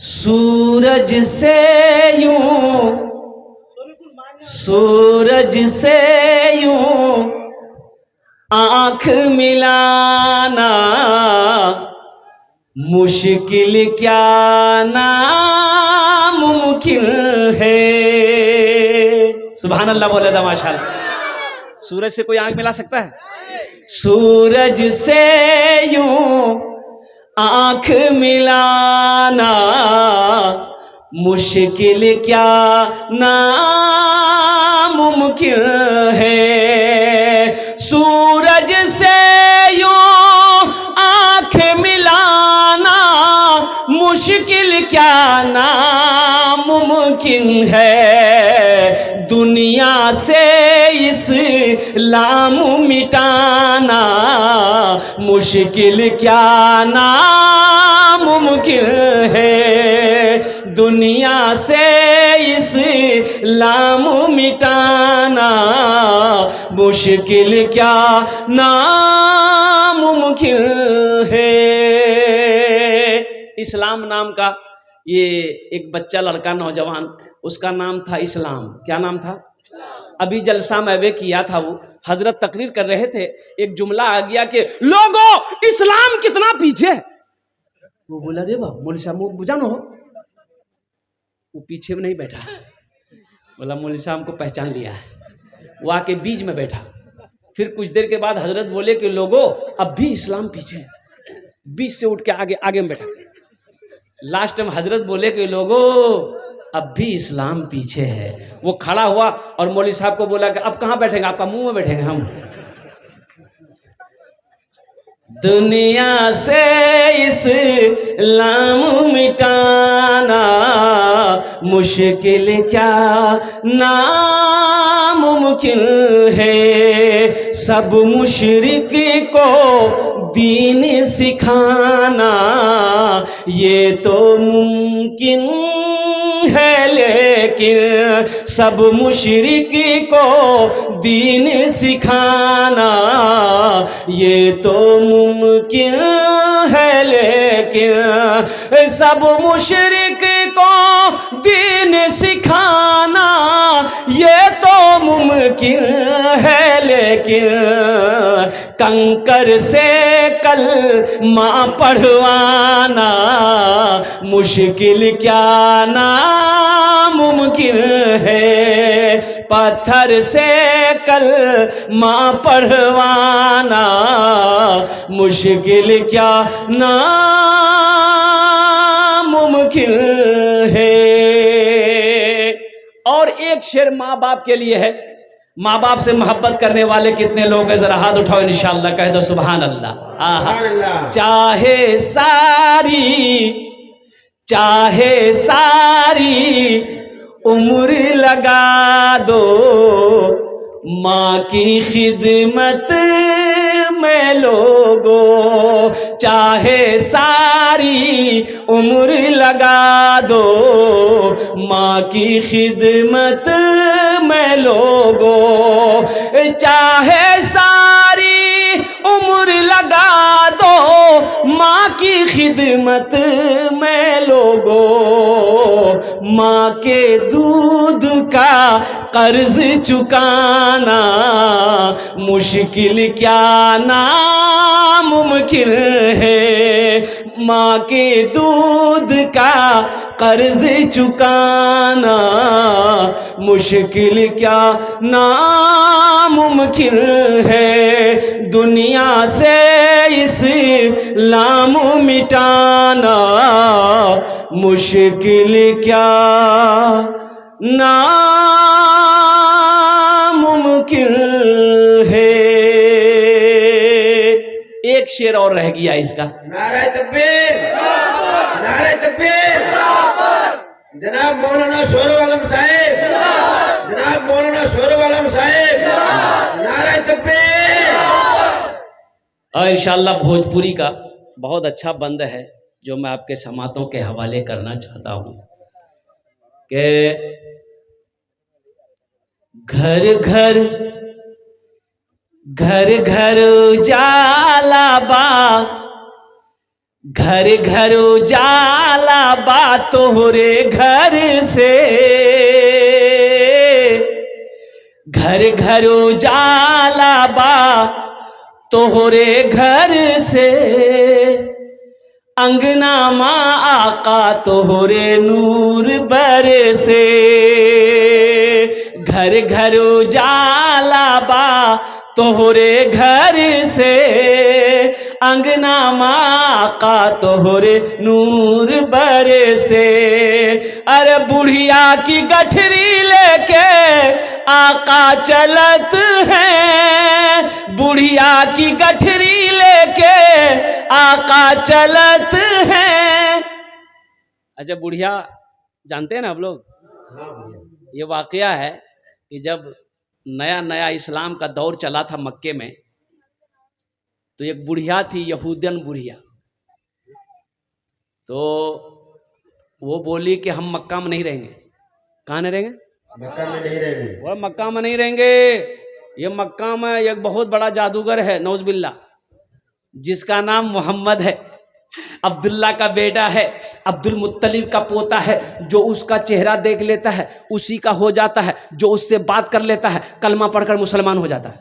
سورج سے یوں سورج سے یوں آنکھ ملانا مشکل کیا ناممکن ہے. سبحان اللہ بولے تھا ماشاء اللہ. سورج سے کوئی آنکھ ملا سکتا ہے؟ سورج سے یوں آنکھ ملانا مشکل کیا ناممکن ہے. سورج سے یوں آنکھ ملانا مشکل کیا ناممکن ہے. دنیا سے اسلام مٹانا مشکل کیا ناممکن ہے. دنیا سے اسلام مٹانا مشکل کیا ناممکن ہے. اسلام نام کا یہ ایک بچہ لڑکا نوجوان، اس کا نام تھا اسلام. کیا نام تھا؟ ابھی جلسہ میں کیا تھا، وہ حضرت تقریر کر رہے تھے، ایک جملہ آ گیا کہ لوگوں اسلام کتنا پیچھے ہے. وہ بولا رے با مولوی صاحب جانو ہو، وہ پیچھے میں نہیں بیٹھا، بولا مولوی صاحب کو پہچان لیا ہے، وہ آ کے بیچ میں بیٹھا. پھر کچھ دیر کے بعد حضرت بولے کہ لوگوں اب بھی اسلام پیچھے ہے. بیچ سے اٹھ کے آگے میں بیٹھا. لاسٹ میں حضرت بولے کہ لوگوں اب بھی اسلام پیچھے ہے. وہ کھڑا ہوا اور مولوی صاحب کو بولا کہ اب کہاں بیٹھیں گے؟ آپ کا منہ میں بیٹھیں گے ہم. دنیا سے اسلام مٹانا مشکل کیا ناممکن ہے. سب مشرک کو دین سکھانا یہ تو ممکن ہے، لیکن سب مشرک کو دین سکھانا یہ تو ممکن ہے، لیکن سب مشرک کو دین سکھانا یہ تو ممکن ہے، لیکن کنکر سے کلمہ پڑھوانا مشکل کیا ناممکن ہے. پتھر سے کلمہ پڑھوانا مشکل کیا ناممکن ہے. اور ایک شعر ماں باپ کے لیے ہے. ماں باپ سے محبت کرنے والے کتنے لوگ ہیں؟ ذرا ہاتھ اٹھاؤ انشاءاللہ کہہ دو سبحان اللہ. چاہے ساری عمر لگا دو ماں کی خدمت میں لوگوں. چاہے ساری عمر لگا دو ماں کی خدمت میں لوگوں. چاہے ساری عمر لگا دو ماں کی خدمت میں لوگوں. ماں کے دودھ کا قرض چکانا مشکل کیا ناممکن ہے. ماں کے دودھ کا قرض چکانا مشکل کیا ناممکن ہے. دنیا سے اسلام مٹانا مشکل کیا ناممکن ہے. ایک شعر اور رہ گیا اس کا. نعرہ تکبیر، نعرہ تکبیر. جناب مولانا سہراب عالم صاحب، جناب مولانا سہراب عالم صاحب، نعرہ تکبیر. اور انشاءاللہ بھوجپوری کا بہت اچھا بند ہے جو میں آپ کے سماعتوں کے حوالے کرنا چاہتا ہوں کہ گھر گھر گھر گھر جالا با گھر گھر اجالا با تورے گھر سے، گھر گھر اجالا با تورے گھر سے، انگنا ماں آقا تورے نور برسے، گھر گھر اجالا با تورے گھر سے، انگنا ماں آقا تورے نور برسے، ارے بڑھیا کی گٹھری لے کے آقا چلت ہیں، بڑھیا کی گٹھری لے کے آقا چلت ہیں۔ اچھا بڑھیا جانتے ہیں نا آپ لوگ؟ یہ واقعہ ہے کہ جب نیا نیا اسلام کا دور چلا تھا مکے میں، تو ایک بڑھیا تھی، یہودین بڑھیا، تو وہ بولی کہ ہم مکہ میں نہیں رہیں گے۔ کہاں نہیں رہیں گے؟ مکہ میں نہیں رہیں گے۔ وہ مکہ میں نہیں رہیں گے، یہ مکہ میں ایک بہت بڑا جادوگر ہے نعوذ باللہ، جس کا نام محمد ہے، عبداللہ کا بیٹا ہے، عبد المطلب کا پوتا ہے، جو اس کا چہرہ دیکھ لیتا ہے اسی کا ہو جاتا ہے، جو اس سے بات کر لیتا ہے کلمہ پڑھ کر مسلمان ہو جاتا ہے۔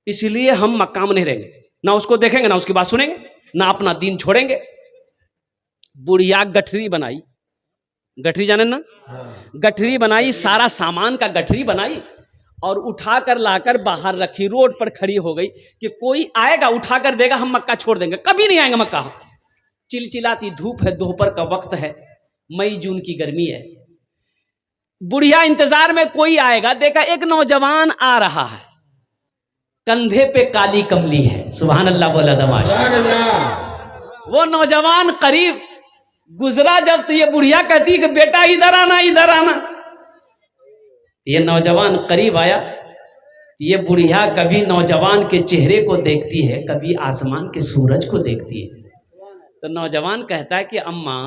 اس لیے ہم مکہ میں نہیں رہیں گے، نہ اس کو دیکھیں گے نہ اس کی بات سنیں گے، نہ اپنا دین چھوڑیں گے۔ بڑھیا گٹھری بنائی، گٹھری جانیں نا، گٹھری بنائی، سارا سامان کا گٹھری بنائی اور اٹھا کر لا کر باہر رکھی، روڈ پر کھڑی ہو گئی کہ کوئی آئے گا اٹھا کر دے گا ہم مکہ چھوڑ دیں گے، کبھی نہیں آئیں گے مکہ۔ چلچلاتی دھوپ ہے، دوپہر کا وقت ہے، مئی جون کی گرمی ہے، بڑھیا انتظار میں کوئی آئے گا، دیکھا ایک نوجوان آ رہا ہے، کندھے پہ کالی کملی ہے، سبحان اللہ بولا دماشا۔ وہ نوجوان قریب گزرا جب تو یہ بڑھیا کہتی کہ بیٹا ادھر آنا ادھر آنا۔ یہ نوجوان قریب آیا، یہ بڑھیا کبھی نوجوان کے چہرے کو دیکھتی ہے، کبھی آسمان کے سورج کو دیکھتی ہے، تو نوجوان کہتا ہے کہ اماں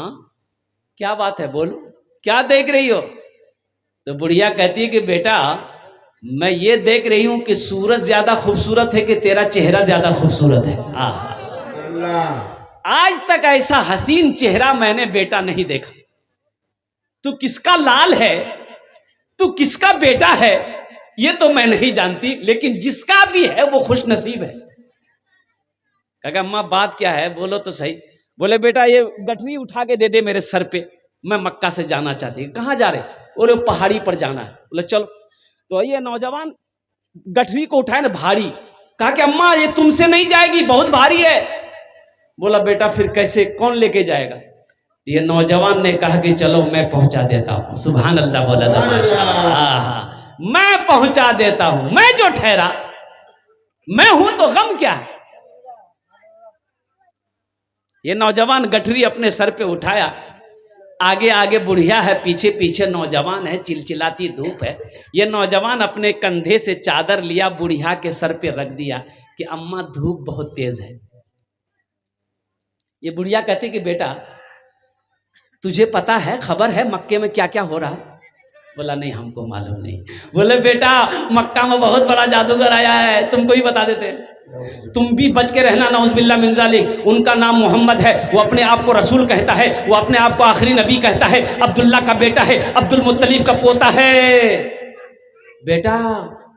کیا بات ہے، بولو کیا دیکھ رہی ہو؟ تو بڑھیا کہتی ہے کہ بیٹا میں یہ دیکھ رہی ہوں کہ سورج زیادہ خوبصورت ہے کہ تیرا چہرہ زیادہ خوبصورت ہے۔ آج تک ایسا حسین چہرہ میں نے بیٹا نہیں دیکھا، تو کس کا لال ہے، تو کس کا بیٹا ہے یہ تو میں نہیں جانتی، لیکن جس کا بھی ہے وہ خوش نصیب ہے۔ کہا اماں بات کیا ہے، بولو تو صحیح۔ بولے بیٹا یہ گٹھری اٹھا کے دے دے میرے سر پہ، میں مکہ سے جانا چاہتی ہوں۔ کہاں جا رہے؟ بولے پہاڑی پر جانا ہے۔ بولے چلو۔ تو یہ نوجوان گٹھری کو اٹھائے نا بھاری، کہا کہ اماں یہ تم سے نہیں جائے گی، بہت بھاری ہے۔ بولا بیٹا پھر کیسے، کون لے کے جائے گا؟ یہ نوجوان نے کہا کہ چلو میں پہنچا دیتا ہوں، سبحان اللہ بولا دماشا، میں پہنچا دیتا ہوں، میں جو ٹھہرا میں ہوں تو غم کیا ہے۔ یہ نوجوان گٹھری اپنے سر پہ اٹھایا، آگے آگے بڑھیا ہے، پیچھے پیچھے نوجوان ہے، چلچلاتی دھوپ ہے۔ یہ نوجوان اپنے کندھے سے چادر لیا، بڑھیا کے سر پہ رکھ دیا کہ اماں دھوپ بہت تیز ہے۔ یہ بڑھیا کہتی کہ بیٹا تجھے پتا ہے، خبر ہے مکے میں کیا کیا ہو رہا ہے؟ بولا نہیں ہم کو معلوم نہیں۔ بولے بیٹا مکہ میں بہت بڑا جادوگر آیا ہے، تم کو ہی بتا دیتے، تم بھی بچ کے رہنا، نعوذ باللہ من ذالک۔ ان کا نام محمد ہے، وہ اپنے آپ کو رسول کہتا ہے، وہ اپنے آپ کو آخری نبی کہتا ہے، عبداللہ کا بیٹا ہے، عبد المطلب کا پوتا ہے۔ بیٹا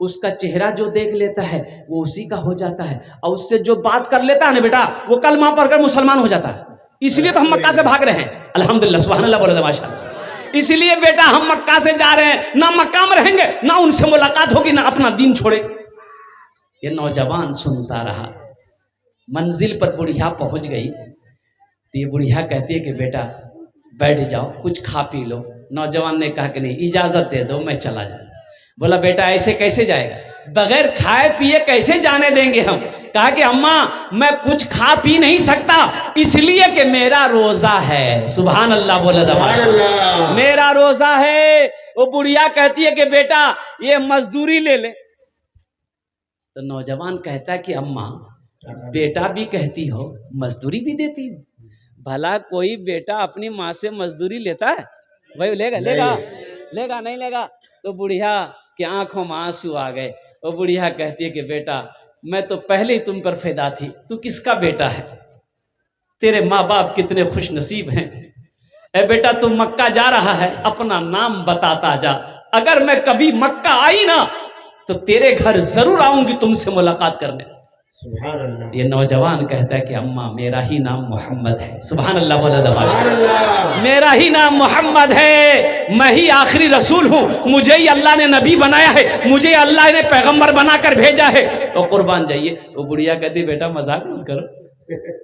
اس کا چہرہ جو دیکھ لیتا ہے وہ اسی کا ہو جاتا ہے، اور اس سے جو بات کر لیتا ہے نا بیٹا وہ کلمہ پڑھ کر مسلمان ہو جاتا ہے۔ اس لیے تو ہم مکہ سے بھاگ رہے ہیں، الحمدللہ سبحان اللہ بولے ماشاء اللہ۔ اس لیے بیٹا ہم مکہ سے جا رہے ہیں، نہ مکہ میں رہیں گے نہ ان سے ملاقات ہوگی نہ اپنا دین چھوڑیں۔ یہ نوجوان سنتا رہا، منزل پر بڑھیا پہنچ گئی تو یہ بڑھیا کہتی ہے کہ بیٹا بیٹھ جاؤ کچھ کھا پی لو۔ نوجوان نے کہا کہ نہیں اجازت دے دو میں چلا جاؤں۔ بولا بیٹا ایسے کیسے جائے گا، بغیر کھائے پیے کیسے جانے دیں گے ہم؟ کہا کہ اماں میں کچھ کھا پی نہیں سکتا اس لیے کہ میرا روزہ ہے، سبحان اللہ بولا دماشا، میرا روزہ ہے۔ وہ بڑھیا کہتی ہے کہ بیٹا یہ مزدوری لے لے۔ تو نوجوان کہتا ہے کہ اماں بیٹا بھی کہتی ہو مزدوری بھی دیتی ہو، بھلا کوئی بیٹا اپنی ماں سے مزدوری لیتا ہے؟ بھائی لے گا لے گا لے گا نہیں لے گا؟ تو بڑھیا کہ آنکھوں میں آنسو آ گئے۔ وہ بڑھیا کہتی ہے کہ بیٹا میں تو پہلے ہی تم پر فدا تھی، تو کس کا بیٹا ہے؟ تیرے ماں باپ کتنے خوش نصیب ہیں. اے بیٹا تو مکہ جا رہا ہے اپنا نام بتاتا جا. اگر میں کبھی مکہ آئی نا تو تیرے گھر ضرور آؤں گی تم سے ملاقات کرنے. سبحان اللہ. یہ نوجوان کہتا ہے کہ اماں میرا ہی نام محمد ہے. سبحان اللہ بولا سبحان دباشا. اللہ. میرا ہی نام محمد ہے, میں ہی آخری رسول ہوں, مجھے ہی اللہ نے نبی بنایا ہے, مجھے اللہ نے پیغمبر بنا کر بھیجا ہے. وہ قربان جائیے. وہ بڑھیا کہتی بیٹا مذاق مت کرو.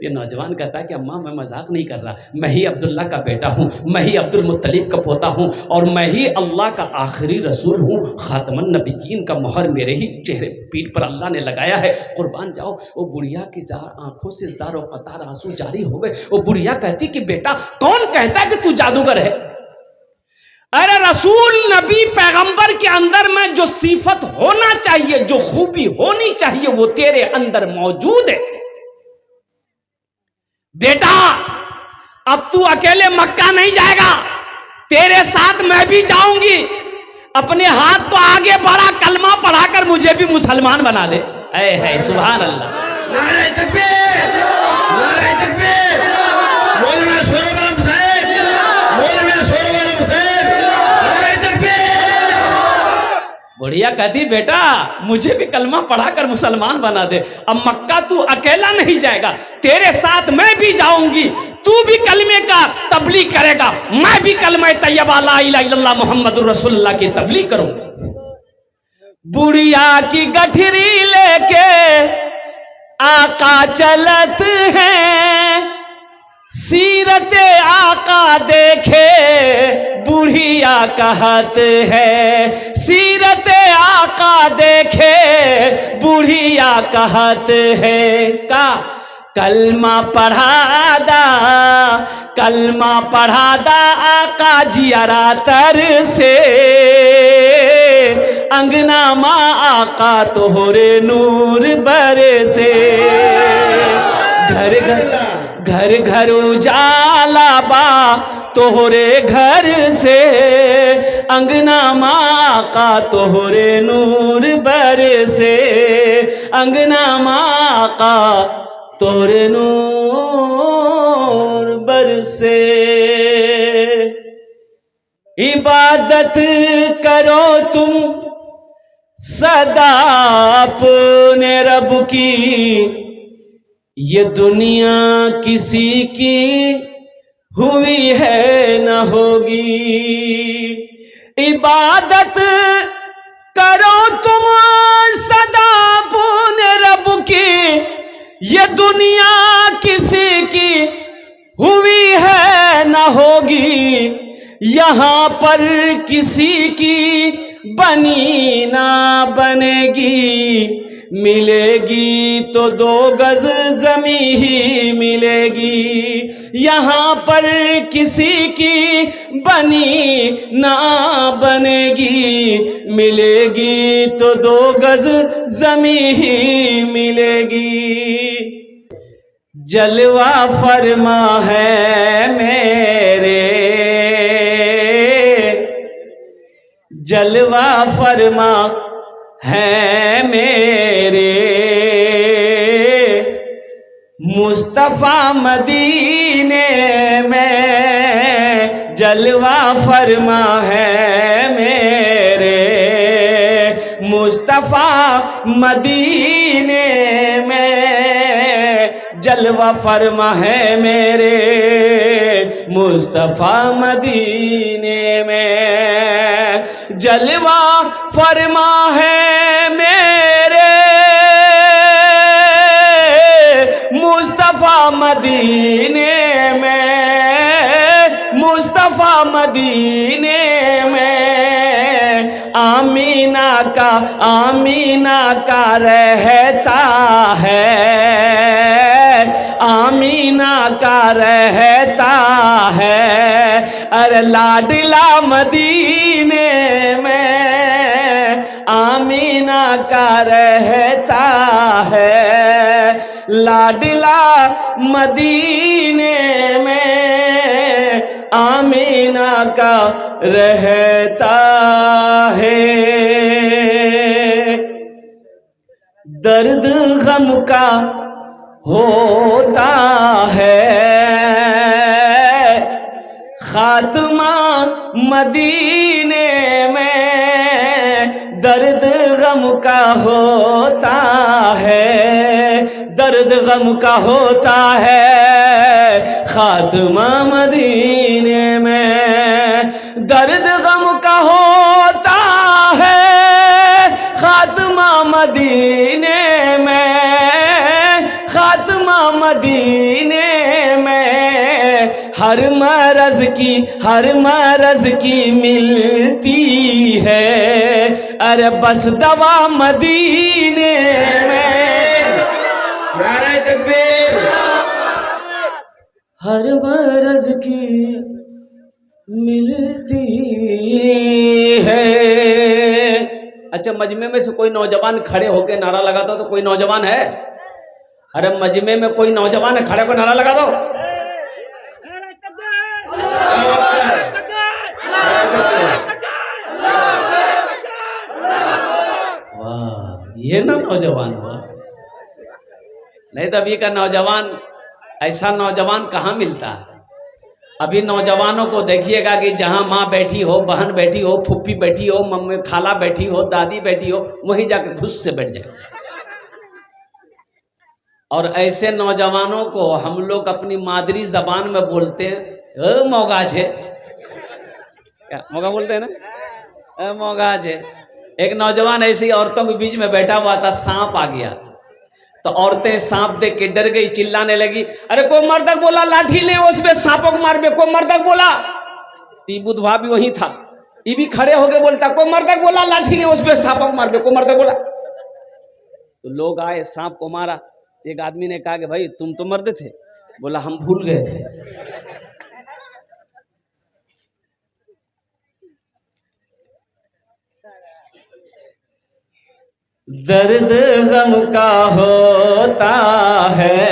یہ نوجوان کہتا ہے کہ اماں میں مذاق نہیں کر رہا, میں ہی عبداللہ کا بیٹا ہوں, میں ہی عبد المطلب کا پوتا ہوں, اور میں ہی اللہ کا آخری رسول ہوں. خاتم النبیین کا مہر میرے ہی چہرے پیٹھ پر اللہ نے لگایا ہے. قربان جاؤ. وہ بڑھیا کی آنکھوں سے زار و قطار آنسو جاری ہو گئے. وہ بڑھیا کہتی کہ بیٹا کون کہتا ہے کہ تو جادوگر ہے؟ ارے رسول نبی پیغمبر کے اندر میں جو صفت ہونا چاہیے, جو خوبی ہونی چاہیے, وہ تیرے اندر موجود ہے. بیٹا اب تو اکیلے مکہ نہیں جائے گا, تیرے ساتھ میں بھی جاؤں گی. اپنے ہاتھ کو آگے بڑھا, کلمہ پڑھا کر مجھے بھی مسلمان بنا دے. اے ہے سبحان اللہ. نعرہ تکبیر, نعرہ تکبیر. مولانا سہیل عالم صاحب, مولانا سہیل عالم صاحب, نعرہ تکبیر. بڑھیا کہتی بیٹا مجھے بھی کلمہ پڑھا کر مسلمان بنا دے. اب مکہ تو اکیلا نہیں جائے گا, تیرے ساتھ میں بھی جاؤں گی. تو بھی کلمے کا تبلیغ کرے گا, میں بھی کلمہ طیبہ لا الہ الا اللہ محمد الرسول اللہ کی تبلیغ کروں. بڑھیا کی گٹھری لے کے آقا چلت ہیں, سیرت آقا دیکھے بڑھیا کہت ہے. سیرت آقا دیکھے بڑھیا کہت ہے. کا کلمہ پڑھا دا, کلمہ پڑھا دا آقا جیارا تر سے. انگنا ماں آقا توہرے نور برسے. گھر گھر گھر گھر اجالا با توہرے گھر سے. انگنا ماں آقا توہرے نور برسے. انگنا ماں آقا توہرے نور برسے. عبادت کرو تم سدا اپنے رب کی, یہ دنیا کسی کی ہوئی ہے نہ ہوگی. عبادت کرو تم سدا اپنے رب کی, یہ دنیا کسی کی ہوئی ہے نہ ہوگی. یہاں پر کسی کی بنی نہ بنے گی, ملے گی تو 2 گز زمیں ہی ملے گی. یہاں پر کسی کی بنی نہ بنے گی, ملے گی تو 2 گز زمیں ہی ملے گی. جلوہ فرما ہے میرے, جلوہ فرما ہے میرے مصطفیٰ مدینے میں. جلوہ فرما ہے میرے مصطفیٰ مدینے میں. جلوہ فرما ہے میرے مصطفیٰ مدینے میں. جلوہ فرما ہے میرے مصطفیٰ مدینے میں. مصطفیٰ مدینے میں. آمینہ کا رہتا ہے, آمینہ کا رہتا ہے. ارے لاڈلا مدینے میں آمینہ کا رہتا ہے. لاڈلا مدینے میں آمینہ کا رہتا ہے. درد غم کا ہوتا ہے، خاتمہ مدینے میں درد غم کا ہوتا ہے، درد غم کا ہوتا ہے، خاتمہ مدینے میں درد غم کا ہوتا ہے، خاتمہ مدینے میں، خاتمہ مدینے میں، ہر مرض کی ملتی ہے، ارے بس دوا مدینے میں، نعرہ تکبیر، ہر مرض کی ملتی ہے۔ اچھا، مجمع میں سے کوئی نوجوان کھڑے ہو کے نعرہ لگاتا تو کوئی نوجوان ہے؟ ارے مجمع میں کوئی نوجوان ہے، کھڑے ہو کے نعرہ لگا دو۔ واہ، یہ نا نوجوان ہوا، نہیں تو ابھی کا نوجوان، ایسا نوجوان کہاں ملتا ہے؟ ابھی نوجوانوں کو دیکھیے گا کہ جہاں ماں بیٹھی ہو، بہن بیٹھی ہو، پھوپھی بیٹھی ہو، ممی خالہ بیٹھی ہو، دادی بیٹھی ہو، وہیں جا کے گھس سے بیٹھ جائے۔ اور ایسے نوجوانوں کو ہم لوگ اپنی مادری زبان میں بولتے ہیں موگا ہے، کیا موگا بولتے ہیں نا، موگا ہے۔ ایک نوجوان ایسی عورتوں کے بیچ میں بیٹھا ہوا تھا، سانپ آ گیا تو عورتیں سانپ دیکھ کے ڈر گئی، چلانے لگی، ارے کوئی مردک بولا لاٹھی لے اس پہ سانپوں کو مار بے، کوئی مردک بولا، تی بدھوا بھی وہیں تھا، یہ بھی کھڑے ہو کے بولتا کوئی مردک بولا لاٹھی لے اس پہ سانپوں کو مار بے، کوئی مردک بولا۔ تو لوگ آئے، سانپ کو مارا، ایک آدمی نے کہا کہ بھائی تم تو مرد تھے، بولا ہم بھول گئے تھے۔ درد غم کا ہوتا ہے،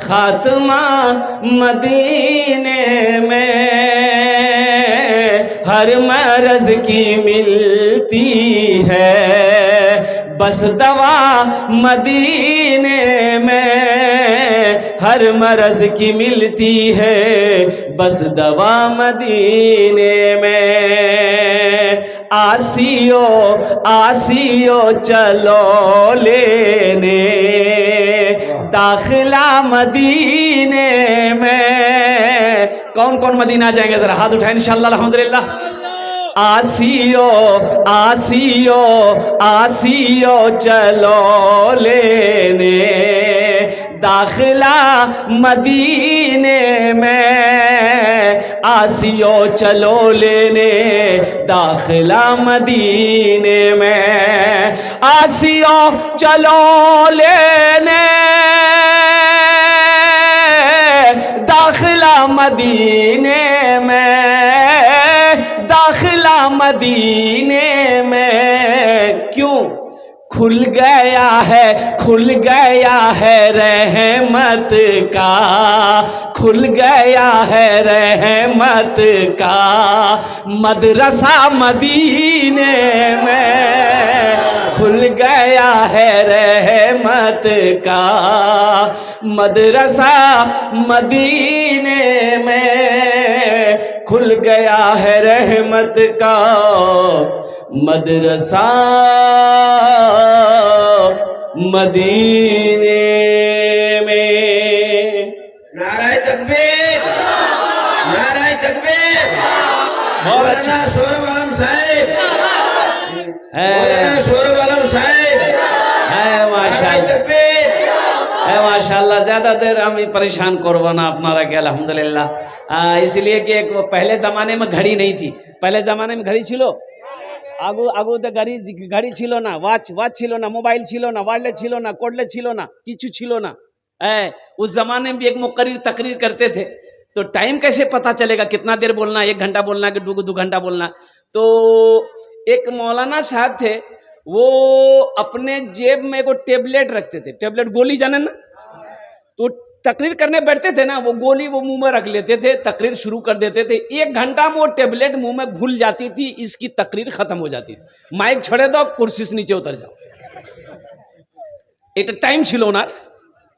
خاتمہ مدینے میں ہر مرض کی ملتی ہے، بس دوا مدینے میں ہر مرض کی ملتی ہے، بس دوا مدینے میں۔ آسیو چلو لینے داخلہ مدینے میں، کون کون مدینہ جائیں گے ذرا ہاتھ اٹھائیں انشاءاللہ الحمدللہ۔ آسیو چلو لینے داخلہ مدینے میں، آسیو چلو لینے داخلہ مدینے میں، آسیو چلو لینے داخلہ مدینے میں، داخلہ مدینے میں، کیوں؟ کھل گیا ہے رحمت کا، کھل گیا ہے رحمت کا مدرسہ مدینے میں، کھل گیا ہے رحمت کا مدرسہ مدینے میں، کھل گیا ہے رحمت کا مدرسہ مدینے میں۔ نعرہ تکبیر، نعرہ تکبیر، بہت اچھا سورب عالم صاحب، ہے، سورب عالم صاحب، ماشاءاللہ ماشاءاللہ۔ زیادہ دیر ہم پریشان کروانا اپنا رکھے الحمدللہ، اس لیے کہ ایک پہلے زمانے میں گھڑی نہیں تھی، پہلے زمانے میں گھڑی چھلو আগو گھڑی چھلو نا، واچ چھلو نا، موبائل چھلو نا، وائرلیس چھلو نا، کوڈلیس چھلو نا، کچھ چھلو نا۔ اس زمانے میں بھی ایک مقرر تقریر کرتے تھے، تو ٹائم کیسے پتا چلے گا کتنا دیر بولنا، 1 گھنٹہ بولنا کہ 2 گھنٹہ بولنا؟ تو ایک مولانا صاحب تھے، وہ اپنے جیب میں ایک ٹیبلٹ رکھتے تھے، ٹیبلٹ گولی جانے نا، تو تقریر کرنے بیٹھتے تھے نا، وہ گولی وہ منہ میں رکھ لیتے تھے، تقریر شروع کر دیتے تھے، 1 گھنٹہ میں وہ ٹیبلٹ منہ میں گھل جاتی تھی، اس کی تقریر ختم ہو جاتی تھی۔ مائک چھڑے دو، کرسی سے نیچے اتر جاؤ، ایک ٹائم چھلو نا،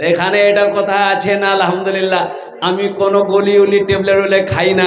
এখানে এটা কথা আছে না আলহামদুলিল্লাহ, আমি কোনো গলি উলি টেবলেট উলে খাই না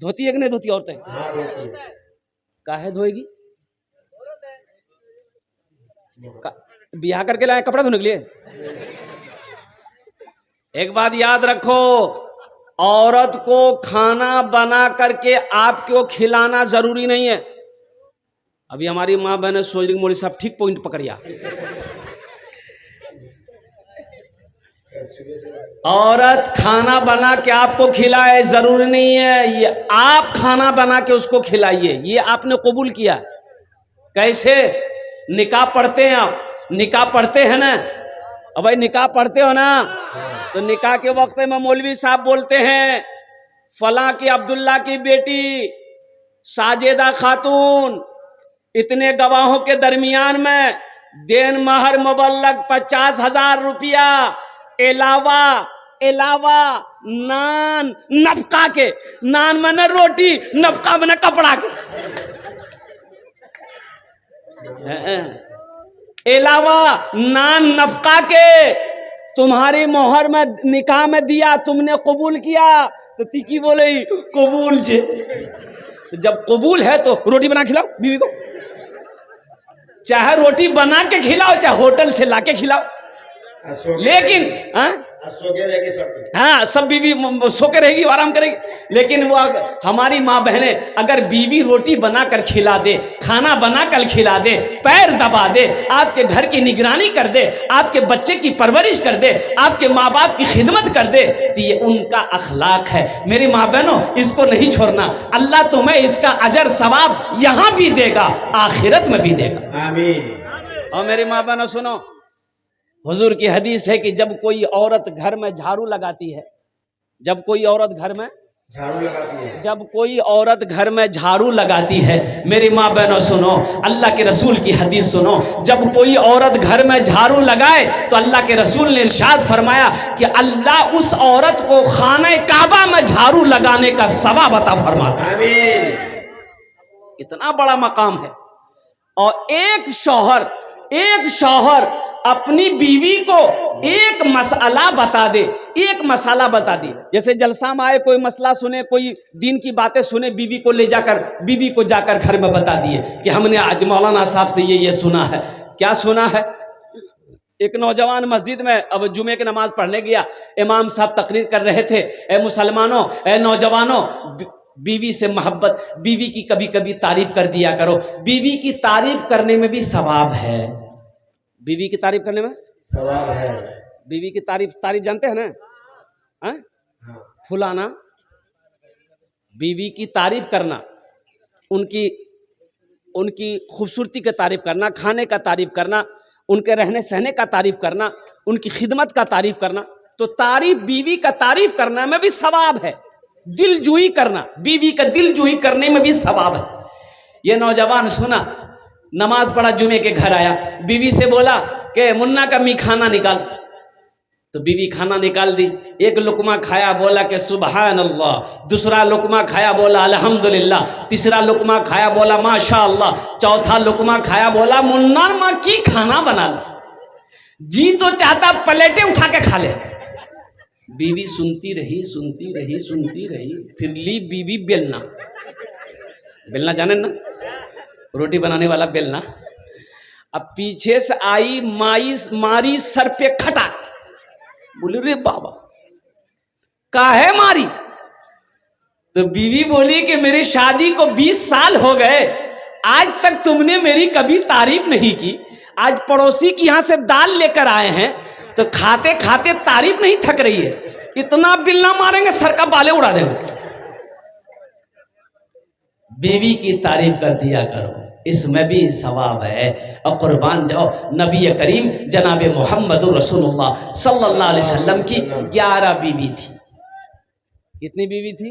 دھوتی ہے کہ نہیں دھوتی عورتیں؟ ہاں روتی ہے۔ کاہے دھوئے گی؟ بیاہ کر کے لائے کپڑا دھونے کے لیے؟ ایک بات یاد رکھو، عورت کو کھانا بنا کر کے آپ کو کھلانا ضروری نہیں ہے۔ ابھی ہماری ماں بہنیں سوچ رہی مولوی صاحب ٹھیک پوائنٹ پکڑیا، عورت کھانا بنا کے آپ کو کھلائے ضروری نہیں ہے، یہ آپ کھانا بنا کے اس کو کھلائیے، یہ آپ نے قبول کیا۔ کیسے؟ نکاح پڑھتے ہیں آپ، نکاح پڑھتے ہیں نا، اب بھائی نکاح پڑھتے ہو نا، تو نکاح کے وقت میں مولوی صاحب بولتے ہیں فلاں کی عبداللہ کی بیٹی ساجدہ خاتون اتنے گواہوں کے درمیان میں دین مہر مبلغ 50,000 روپیہ علاوہ نان نفقہ کے، نان میں نے روٹی، نفقہ میں نے کپڑا کے، علاوہ نان نفقہ کے تمہاری مہر میں نکاح میں دیا، تم نے قبول کیا، تو تیکی بولے قبول جے۔ تو جب قبول ہے تو روٹی بنا کھلاؤ بیوی کو، چاہے روٹی بنا کے کھلاؤ چاہے ہوٹل سے لا کے کھلاؤ، لیکن ہاں سب بیوی سو کے رہے گی، آرام کرے گی، لیکن وہ ہماری ماں بہنیں اگر بیوی روٹی بنا کر کھلا دے، کھانا بنا کر کھلا دے، پیر دبا دے، آپ کے گھر کی نگرانی کر دے، آپ کے بچے کی پرورش کر دے، آپ کے ماں باپ کی خدمت کر دے، تو یہ ان کا اخلاق ہے۔ میری ماں بہنوں اس کو نہیں چھوڑنا، اللہ تمہیں اس کا اجر ثواب یہاں بھی دے گا، آخرت میں بھی دے گا، آمین۔ اور میری ماں بہنوں سنو، حضور کی حدیث ہے کہ جب کوئی عورت گھر میں جھاڑو لگاتی ہے، جب کوئی عورت گھر میں جھاڑو لگاتی ہے، میری ماں بہنوں سنو، اللہ کے رسول کی حدیث سنو، جب کوئی عورت گھر میں جھاڑو لگائے تو اللہ کے رسول نے ارشاد فرمایا کہ اللہ اس عورت کو خانہ کعبہ میں جھاڑو لگانے کا ثواب عطا فرماتا ہے۔ اتنا بڑا مقام ہے۔ اور ایک شوہر اپنی بیوی کو ایک مسئلہ بتا دے، جیسے جلسہ میں آئے کوئی مسئلہ سنے، کوئی دین کی باتیں سنے، بیوی کو جا کر گھر میں بتا دیے کہ ہم نے آج مولانا صاحب سے یہ سنا ہے۔ کیا سنا ہے؟ ایک نوجوان مسجد میں اب جمعے کی نماز پڑھنے گیا، امام صاحب تقریر کر رہے تھے، اے مسلمانوں، اے نوجوانوں، بیوی سے محبت، بیوی کی کبھی کبھی تعریف کر دیا کرو، بیوی کی تعریف کرنے میں بھی ثواب ہے، بیوی کی تعریف کرنے میں ثواب ہے۔ بیوی کی تعریف جانتے ہیں نا، فلانا، بیوی کی تعریف کرنا، ان کی خوبصورتی کا تعریف کرنا، کھانے کا تعریف کرنا، ان کے رہنے سہنے کا تعریف کرنا، ان کی خدمت کا تعریف کرنا، تو بیوی کا تعریف کرنا میں بھی ثواب ہے، دل جوئی کرنا، بیوی کا دل جوئی کرنے میں بھی ثواب ہے۔ یہ نوجوان سنا، نماز پڑھا، جمعے کے گھر آیا، بیوی سے بولا کہ منا کا کھانا نکال، تو بیوی کھانا نکال دی، ایک لقمہ کھایا بولا کہ سبحان اللہ، دوسرا لقمہ کھایا بولا الحمدللہ، تیسرا لقمہ کھایا بولا ماشاءاللہ، چوتھا لقمہ کھایا بولا منا ماں کی کھانا بنا لو، جی تو چاہتا پلیٹیں اٹھا کے کھا لے۔ بیوی سنتی رہی، پھر لی بیوی بیلنا جانے نا، روٹی بنانے والا بیلنا، اب پیچھے سے آئی ماری سر پہ کھٹا، بولی رے بابا کاہے ماری؟ تو بیوی بولی کہ میری شادی کو 20 سال ہو گئے، آج تک تم نے میری کبھی تعریف نہیں کی، آج پڑوسی کی یہاں سے دال لے کر آئے ہیں تو کھاتے کھاتے تعریف نہیں تھک رہی ہے، اتنا بلنا ماریں گے سر کا بالے اڑا دیں گے۔ بیوی کی تعریف کر دیا کرو، اس میں بھی ثواب ہے۔ اور قربان جاؤ، نبی کریم جناب محمد رسول اللہ صلی اللہ علیہ وسلم کی 11 بیوی تھی۔ کتنی بیوی تھی؟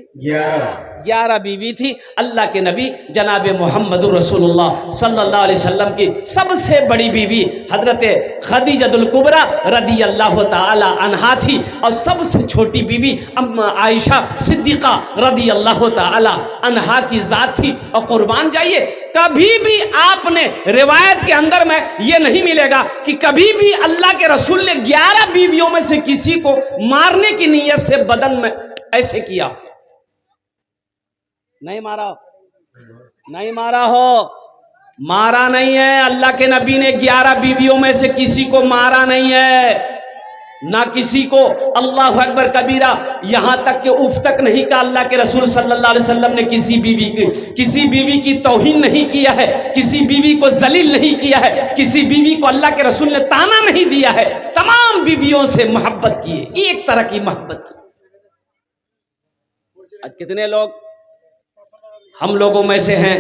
11 بیوی تھی۔ اللہ کے نبی جناب محمد رسول اللہ صلی اللہ علیہ وسلم کی سب سے بڑی بیوی حضرت خدیجۃ الکبریٰ رضی اللہ تعالی عنہا تھی، اور سب سے چھوٹی بیوی عائشہ صدیقہ رضی اللہ تعالی عنہا کی ذات تھی۔ اور قربان جائیے، کبھی بھی آپ نے روایت کے اندر میں یہ نہیں ملے گا کہ کبھی بھی اللہ کے رسول نے 11 بیویوں میں سے کسی کو مارنے کی نیت سے بدن میں ایسے کیا۔ نہیں مارا ہو, نہیں مارا ہو, مارا نہیں ہے. اللہ کے نبی نے 11 بیویوں میں سے کسی کو مارا نہیں ہے, نہ کسی کو اللہ اکبر کبیرہ یہاں تک کہ اف تک نہیں کہا. اللہ کے رسول صلی اللہ علیہ وسلم نے کسی بیوی کی توہین نہیں کیا ہے, کسی بیوی کو ذلیل نہیں کیا ہے, کسی بیوی کو اللہ کے رسول نے تانا نہیں دیا ہے. تمام بیویوں سے محبت کی ہے, ایک طرح کی محبت کی. آج کتنے لوگ ہم لوگوں میں سے ہیں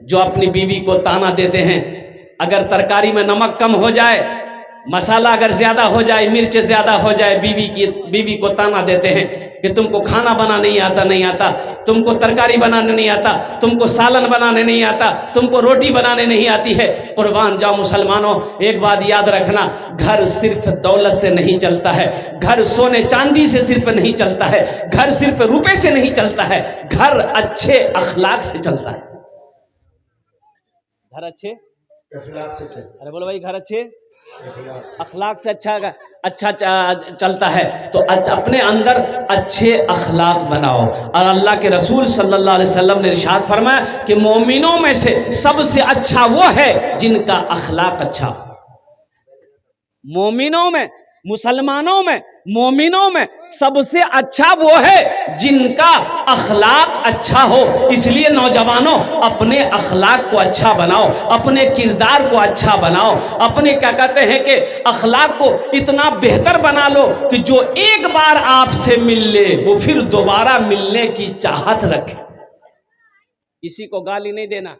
جو اپنی بیوی کو تانا دیتے ہیں. اگر ترکاری میں نمک کم ہو جائے, مسالہ اگر زیادہ ہو جائے, مرچ زیادہ ہو جائے, بیوی کو تانا دیتے ہیں کہ تم کو کھانا بنانا نہیں آتا, تم کو ترکاری بنانے نہیں آتا, تم کو سالن بنانے نہیں آتا, تم کو روٹی بنانے نہیں آتی ہے. قربان جاؤ مسلمانوں, ایک بات یاد رکھنا, گھر صرف دولت سے نہیں چلتا ہے, گھر سونے چاندی سے صرف نہیں چلتا ہے, گھر صرف روپے سے نہیں چلتا ہے, گھر اچھے اخلاق سے چلتا ہے. گھر اچھے ارے بولو بھائی, گھر اچھے اخلاق سے اچھا چلتا ہے. تو اپنے اندر اچھے اخلاق بناؤ. اور اللہ کے رسول صلی اللہ علیہ وسلم نے ارشاد فرمایا کہ مومنوں میں سے سب سے اچھا وہ ہے جن کا اخلاق اچھا ہو. مومنوں میں, مسلمانوں میں, مومنوں میں سب سے اچھا وہ ہے جن کا اخلاق اچھا ہو. اس لیے نوجوانوں اپنے اخلاق کو اچھا بناؤ, اپنے کردار کو اچھا بناؤ, اپنے کیا کہتے ہیں کہ اخلاق کو اتنا بہتر بنا لو کہ جو ایک بار آپ سے مل لے وہ پھر دوبارہ ملنے کی چاہت رکھے. کسی کو گالی نہیں دینا,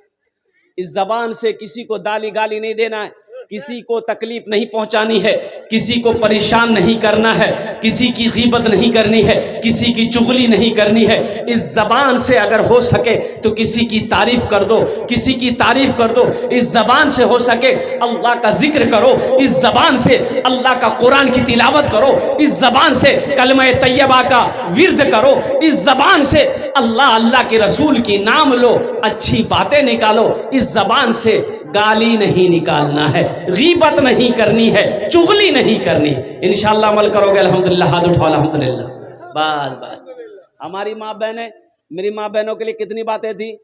اس زبان سے کسی کو گالی نہیں دینا ہے, کسی کو تکلیف نہیں پہنچانی ہے, کسی کو پریشان نہیں کرنا ہے, کسی کی غیبت نہیں کرنی ہے, کسی کی چغلی نہیں کرنی ہے. اس زبان سے اگر ہو سکے تو کسی کی تعریف کر دو, کسی کی تعریف کر دو. اس زبان سے ہو سکے اللہ کا ذکر کرو, اس زبان سے اللہ کا قرآن کی تلاوت کرو, اس زبان سے کلمہ طیبہ کا ورد کرو, اس زبان سے اللہ کے رسول کی نام لو, اچھی باتیں نکالو. اس زبان سے گالی نہیں نکالنا ہے, غیبت نہیں کرنی ہے, چغلی نہیں کرنی. انشاءاللہ عمل کرو گے الحمدللہ. ہاتھ اٹھاؤ الحمدللہ. بس ہماری ماں بہنیں, میری ماں بہنوں کے لیے کتنی باتیں تھی؟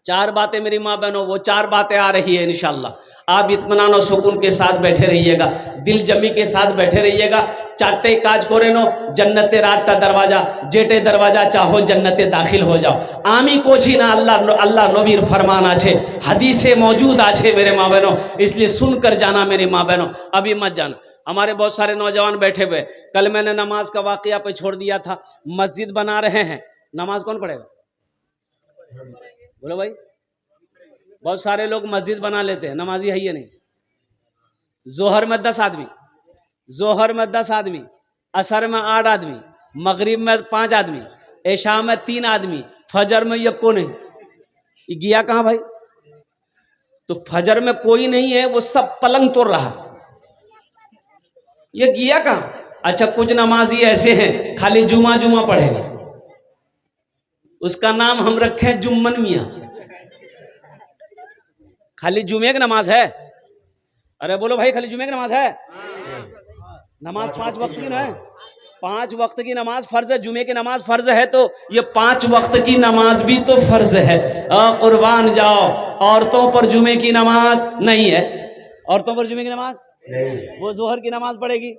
4 باتیں میری ماں بہنوں, وہ 4 باتیں آ رہی ہے انشاءاللہ. آپ اطمینان و سکون کے ساتھ بیٹھے رہیے گا, دل جمی کے ساتھ بیٹھے رہیے گا. چاہتے کاج کرے نو جنت رات دروازہ جیٹے دروازہ چاہو جنت داخل ہو جاؤ. آمی کوچھی نا اللہ نبیر فرمانا چھے, حدیثیں موجود آچھے میرے ماں بہنوں, اس لیے سن کر جانا میری ماں بہنوں, ابھی مت جانا. ہمارے بہت سارے نوجوان بیٹھے ہوئے, کل میں نے نماز کا واقعہ پہ چھوڑ دیا تھا. مسجد بنا رہے ہیں, نماز کون پڑھے گا؟ بولو بھائی. بہت سارے لوگ مسجد بنا لیتے ہیں, نمازی ہے یہ نہیں. ظہر میں 10 آدمی, ظہر میں 10 آدمی, عصر میں 8 آدمی, مغرب میں 5 آدمی, عشاء میں 3 آدمی, فجر میں یہ کو نہیں. یہ گیا کہاں بھائی؟ تو فجر میں کوئی نہیں ہے, وہ سب پلنگ توڑ رہا. یہ گیا کہاں؟ اچھا کچھ نمازی ایسے ہیں خالی جمعہ پڑھے گا, اس کا نام ہم رکھیں جمن میاں. خالی جمعے کی نماز ہے. ارے بولو بھائی, خالی جمعے کی نماز ہے. نماز 5 وقت کی ہے, 5 وقت کی نماز فرض ہے. جمعے کی نماز فرض ہے تو یہ 5 وقت کی نماز بھی تو فرض ہے. قربان جاؤ, عورتوں پر جمعے کی نماز نہیں ہے, عورتوں پر جمعے کی نماز وہ ظہر کی نماز پڑھے گی.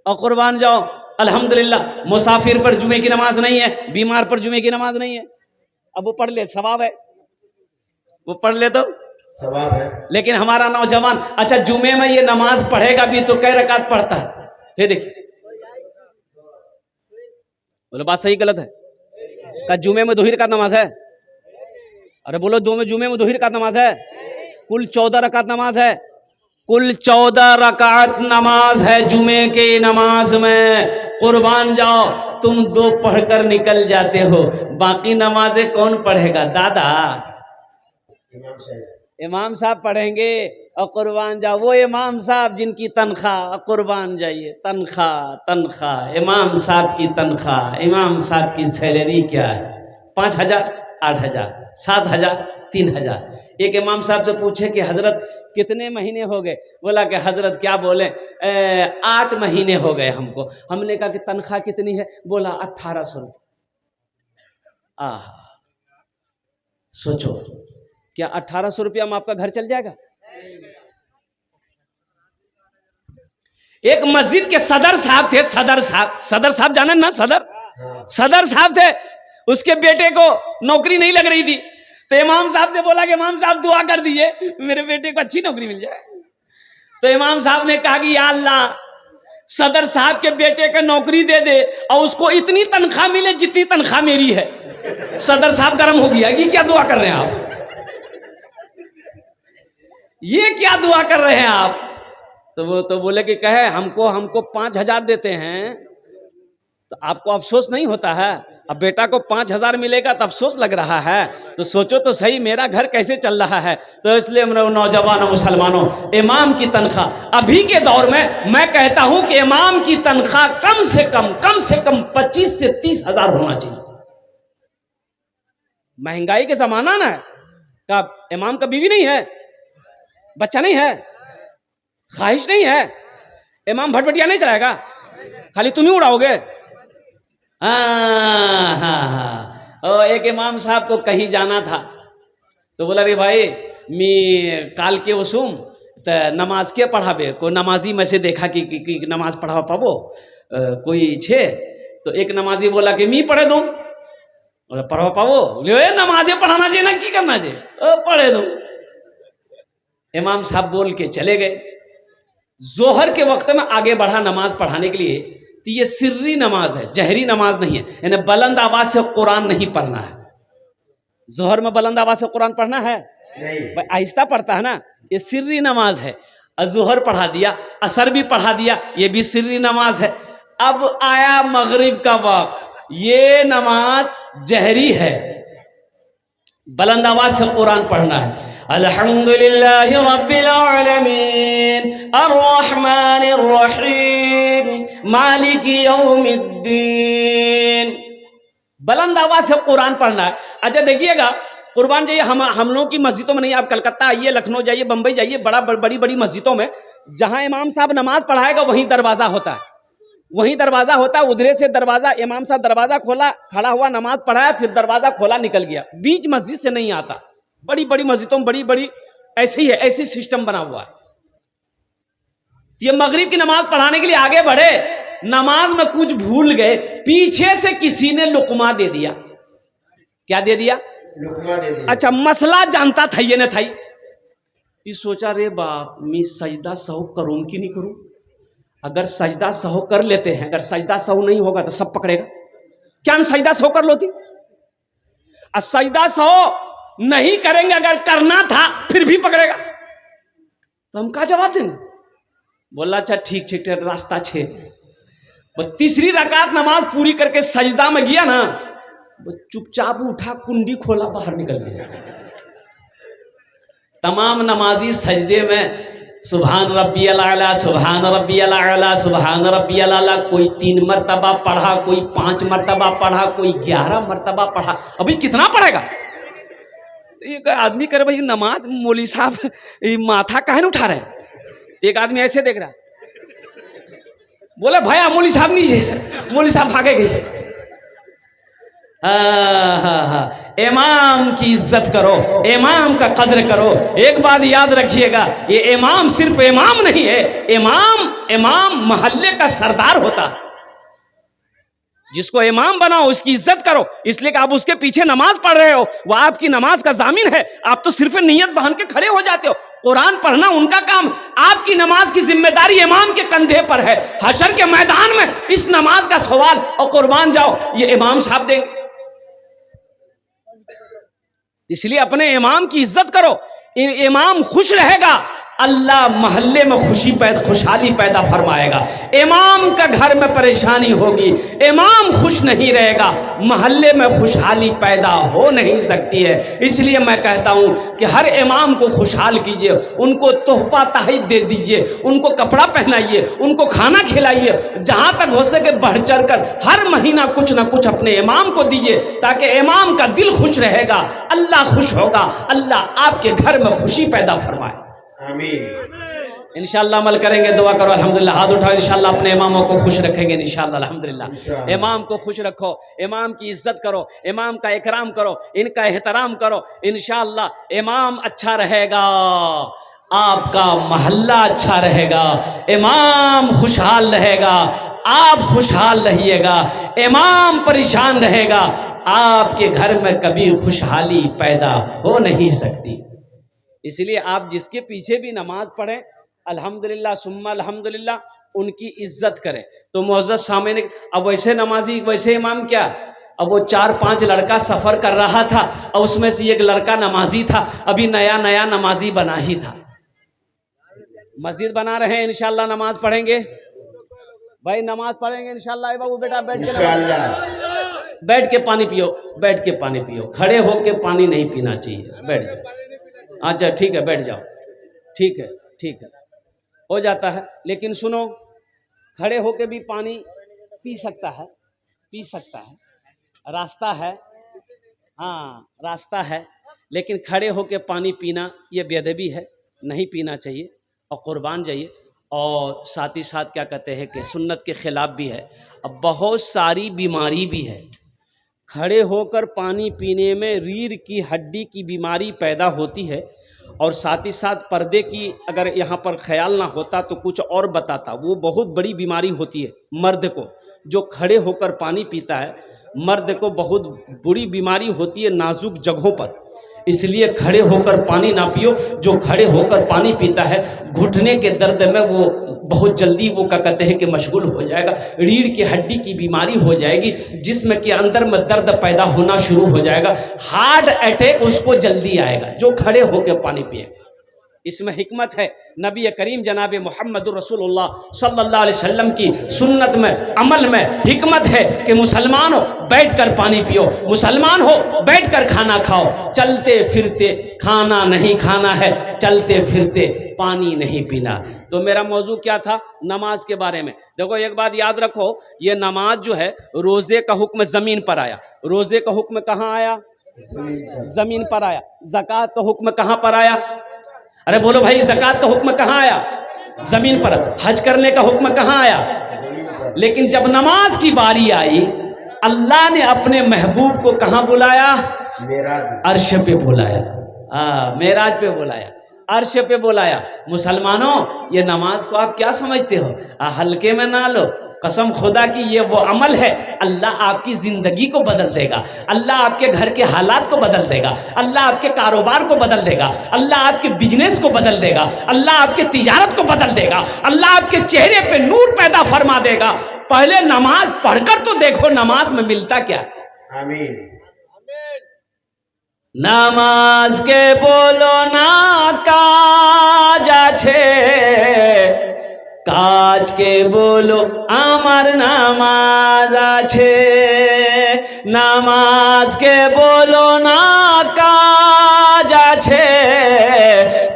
اور قربان جاؤ الحمدللہ مسافر پر جمعے کی نماز نہیں ہے, بیمار پر جمعے کی نماز نہیں ہے. اب وہ پڑھ لے ثواب ہے, وہ پڑھ لے تو ثواب ہے. لیکن ہمارا نوجوان اچھا جمعے میں یہ نماز پڑھے گا بھی تو کئی رکعت پڑھتا ہے؟ پھر دیکھیں بولو بات صحیح غلط ہے. کہ جمعے میں 2 رکعت نماز ہے؟ ارے بولو جمعے میں 2 رکعت نماز ہے. کل 14 رکعت نماز ہے, کل 14 رکعت نماز ہے جمعے کے نماز میں. قربان جاؤ, تم 2 پڑھ کر نکل جاتے ہو, باقی نمازیں کون پڑھے گا؟ دادا امام صاحب پڑھیں گے. اور قربان جاؤ وہ امام صاحب جن کی تنخواہ, قربان جائیے تنخواہ امام صاحب کی تنخواہ, امام صاحب کی سیلری کیا ہے؟ 5,000 8,000 7,000 3,000. ایک امام صاحب سے پوچھے کہ حضرت کتنے مہینے ہو گئے؟ بولا کہ حضرت کیا بولیں 8 مہینے ہو گئے ہم کو. ہم نے کہا کہ تنخواہ کتنی ہے؟ بولا 1,800 روپے. سوچو کیا 1800 روپیہ میں آپ کا گھر چل جائے گا؟ ایک مسجد کے صدر صاحب تھے، صدر صاحب جانے نا، صدر صاحب تھے، اس کے بیٹے کو نوکری نہیں لگ رہی تھی، تو امام صاحب سے بولا کہ امام صاحب دعا کر دیجئے میرے بیٹے کو اچھی نوکری مل جائے. تو امام صاحب نے کہا کہ یا اللہ صدر صاحب کے بیٹے کا نوکری دے دے اور اس کو اتنی تنخواہ ملے جتنی تنخواہ میری ہے. صدر صاحب گرم ہو گیا کہ کیا دعا کر رہے ہیں آپ، یہ کیا دعا کر رہے ہیں آپ؟ تو وہ تو بولے کہ کہے ہم کو 5000 دیتے ہیں تو آپ کو افسوس نہیں ہوتا ہے؟ اب بیٹا کو 5000 ملے گا تو افسوس لگ رہا ہے، تو سوچو تو صحیح میرا گھر کیسے چل رہا ہے. تو اس لیے نوجوانوں مسلمانوں، امام کی تنخواہ ابھی کے دور میں کہتا ہوں کہ امام کی تنخواہ کم سے کم 25 سے 30 ہزار ہونا چاہیے. مہنگائی کے زمانہ نا ہے، امام کا بیوی نہیں ہے، بچہ نہیں ہے، خواہش نہیں ہے، امام بھٹبٹیا نہیں چلائے گا، خالی تم ہی اڑاؤ گے. ہاں ایک امام صاحب کو کہیں جانا تھا تو بولا رے بھائی میں کال کے وسوم تو نماز کے پڑھابے کو نمازی میں سے دیکھا کہ نماز پڑھا پابو کوئی چھے. تو ایک نمازی بولا کہ میں پڑھے دوں، پڑھا پاو نمازیں پڑھانا چاہیے نا کی کرنا چاہیے، پڑھے دوں. امام صاحب بول کے چلے گئے. ظہر کے وقت میں آگے بڑھا نماز پڑھانے کے لیے، تو یہ سری نماز ہے، جہری نماز نہیں ہے، یعنی بلند آواز سے قرآن نہیں پڑھنا ہے. ظہر میں بلند آواز سے قرآن پڑھنا ہے؟ آہستہ پڑھتا ہے نا، یہ سری نماز ہے. ظہر پڑھا دیا، عصر بھی پڑھا دیا، یہ بھی سری نماز ہے. اب آیا مغرب کا وقت، یہ نماز جہری ہے، بلند آواز سے قرآن پڑھنا ہے. الحمدللہ رب العالمین الرحمن الرحیم مالک یوم الدین، بلند آواز سے قرآن پڑھنا ہے. اچھا دیکھیے گا قربان جائیے، ہم لوگوں کی مسجدوں میں نہیں، آپ کلکتہ آئیے، لکھنؤ جائیے، بمبئی جائیے، بڑی مسجدوں میں جہاں امام صاحب نماز پڑھائے گا وہیں دروازہ ہوتا ہے، ادھرے سے دروازہ، امام صاحب دروازہ کھولا، کھڑا ہوا، نماز پڑھایا، پھر دروازہ کھولا، نکل گیا. بیچ مسجد سے نہیں آتا. بڑی مسجدوں میں بڑی ایسے ہی ہے، ایسی سسٹم بنا ہوا ہے. یہ مغرب کی نماز پڑھانے کے لیے آگے بڑھے، نماز میں کچھ بھول گئے، پیچھے سے کسی نے لقمہ دے دیا. کیا دے دیا؟ اچھا مسئلہ جانتا تھا یہ نہ تھا. سوچا رے باپ میں سجدہ سہو کروں کہ نہیں کروں. اگر سجدہ سہو کر لیتے ہیں، اگر سجدہ سہو نہیں ہوگا تو سب پکڑے گا. کیا ہم سجدہ سہو کر لوتی؟ سجدہ سہو نہیں کریں گے، اگر کرنا تھا پھر بھی پکڑے گا تو ہم کیا جواب دیں گے؟ بولا اچھا ٹھیک راستہ چھے. تیسری رکعت نماز پوری کر کے سجدہ میں گیا نا، چپ چاپ اٹھا، کنڈی کھولا، باہر نکل گیا. تمام نمازی سجدے میں سبحان ربی الاعلی، سبحان ربی الاعلی، سبحان ربی الاعلی، کوئی 3 مرتبہ پڑھا، کوئی 5 مرتبہ پڑھا، کوئی 11 مرتبہ پڑھا. ابھی کتنا پڑھے گا؟ ایک آدمی کرے بھائی نماز مولوی صاحب ماتھا کہاں اٹھا رہے ہیں. ایک آدمی ایسے دیکھ رہا، بولے بھائی مولوی صاحب نیچے، مولوی صاحب بھاگے گئے. امام کی عزت کرو، امام کا قدر کرو. ایک بات یاد رکھیے گا، یہ امام صرف امام نہیں ہے، امام محلے کا سردار ہوتا. جس کو امام بناؤ اس کی عزت کرو، اس لیے کہ آپ اس کے پیچھے نماز پڑھ رہے ہو، وہ آپ کی نماز کا ضامن ہے. آپ تو صرف نیت باندھ کے کھڑے ہو جاتے ہو. قرآن پڑھنا ان کا کام، آپ کی نماز کی ذمہ داری امام کے کندھے پر ہے. حشر کے میدان میں اس نماز کا سوال اور قربان جاؤ یہ امام صاحب دیں گے. اس لیے اپنے امام کی عزت کرو. امام خوش رہے گا، اللہ محلے میں خوشحالی پیدا فرمائے گا. امام کا گھر میں پریشانی ہوگی، امام خوش نہیں رہے گا، محلے میں خوشحالی پیدا ہو نہیں سکتی ہے. اس لیے میں کہتا ہوں کہ ہر امام کو خوشحال کیجئے، ان کو تحفہ تحائف دے دیجئے، ان کو کپڑا پہنائیے، ان کو کھانا کھلائیے. جہاں تک ہو سکے بڑھ چڑھ کر ہر مہینہ کچھ نہ کچھ اپنے امام کو دیجئے، تاکہ امام کا دل خوش رہے گا، اللہ خوش ہوگا، اللہ آپ کے گھر میں خوشی پیدا فرمائے. انشاءاللہ عمل کریں گے. دعا کرو الحمدللہ. ہاتھ اٹھاؤ. انشاءاللہ اپنے اماموں کو خوش رکھیں گے انشاءاللہ الحمدللہ. امام کو خوش رکھو, امام کی عزت کرو, امام کا اکرام کرو, ان کا احترام کرو. انشاءاللہ امام اچھا رہے گا, آپ کا محلہ اچھا رہے گا. امام خوشحال رہے گا, آپ خوشحال رہیے گا. امام پریشان رہے گا, آپ کے گھر میں کبھی خوشحالی پیدا ہو نہیں سکتی. اس لیے آپ جس کے پیچھے بھی نماز پڑھیں الحمدللہ ثم الحمدللہ ان کی عزت کریں. تو معزز سامعین, اب ویسے نمازی ویسے امام کیا, اب وہ 4-5 لڑکا سفر کر رہا تھا اور اس میں سے ایک لڑکا نمازی تھا, ابھی نیا نمازی بنا ہی تھا. مسجد بنا رہے ہیں انشاءاللہ نماز پڑھیں گے بھائی, نماز پڑھیں گے انشاءاللہ. اے بابو بیٹا بیٹھ کے بیٹھ کے پانی پیو, بیٹھ کے پانی پیو, کھڑے ہو کے پانی نہیں پینا چاہیے. بیٹھ جاؤ. اچھا ٹھیک ہے بیٹھ جاؤ. ٹھیک ہے ٹھیک ہے ہو جاتا ہے. لیکن سنو, کھڑے ہو کے بھی پانی پی سکتا ہے, پی سکتا ہے, راستہ ہے, ہاں راستہ ہے. لیکن کھڑے ہو کے پانی پینا یہ بے ادبی ہے, نہیں پینا چاہیے اور قربان جائیے. اور ساتھ ہی ساتھ کیا کہتے ہیں کہ سنت کے خلاف بھی ہے. اب بہت ساری بیماری بھی ہے. کھڑے ہو کر پانی پینے میں ریڑھ کی ہڈی کی بیماری پیدا ہوتی ہے. اور ساتھ ہی ساتھ پردے کی اگر یہاں پر خیال نہ ہوتا تو کچھ اور بتاتا. وہ بہت بڑی بیماری ہوتی ہے مرد کو, جو کھڑے ہو کر پانی پیتا ہے. مرد کو بہت بری بیماری ہوتی ہے نازک جگہوں پر. اس لیے کھڑے ہو کر پانی نہ پیو. جو کھڑے ہو کر پانی پیتا ہے گھٹنے کے درد میں وہ بہت جلدی وہ کیا کہتے ہیں کہ مشغول ہو جائے گا. ریڑھ کی ہڈی کی بیماری ہو جائے گی, جسم کے اندر میں درد پیدا ہونا شروع ہو جائے گا. ہارٹ اٹیک اس کو جلدی آئے گا جو کھڑے ہو کے پانی پیے. اس میں حکمت ہے. نبی کریم جناب محمد رسول اللہ صلی اللہ علیہ وسلم کی سنت میں عمل میں حکمت ہے کہ مسلمان ہو بیٹھ کر پانی پیو, مسلمان ہو بیٹھ کر کھانا کھاؤ. چلتے پھرتے کھانا نہیں کھانا ہے, چلتے پھرتے پانی نہیں پینا. تو میرا موضوع کیا تھا, نماز کے بارے میں. دیکھو ایک بات یاد رکھو, یہ نماز جو ہے روزے کا حکم زمین پر آیا. روزے کا حکم کہاں آیا, زمین پر آیا. زکوٰۃ کا حکم کہاں پر آیا, ارے بولو بھائی, زکوٰۃ کا حکم کہاں آیا, زمین پر. حج کرنے کا حکم کہاں آیا. لیکن جب نماز کی باری آئی اللہ نے اپنے محبوب کو کہاں بلایا, عرش پہ بلایا. معراج پہ بلایا, عرش پہ بلایا. مسلمانوں یہ نماز کو آپ کیا سمجھتے ہو, ہلکے میں نہ لو. قسم خدا کی یہ وہ عمل ہے, اللہ آپ کی زندگی کو بدل دے گا. اللہ آپ کے گھر کے حالات کو بدل دے گا. اللہ آپ کے کاروبار کو بدل دے گا. اللہ آپ کے بزنس کو بدل دے گا. اللہ آپ کے تجارت کو بدل دے گا. اللہ آپ کے چہرے پہ نور پیدا فرما دے گا. پہلے نماز پڑھ کر تو دیکھو نماز میں ملتا کیا. آمین. নামাজ কে বলো না কাজ আছে, কাজকে বলো আমার নামাজ আছে। নামাজকে বলো না কাজ আছে,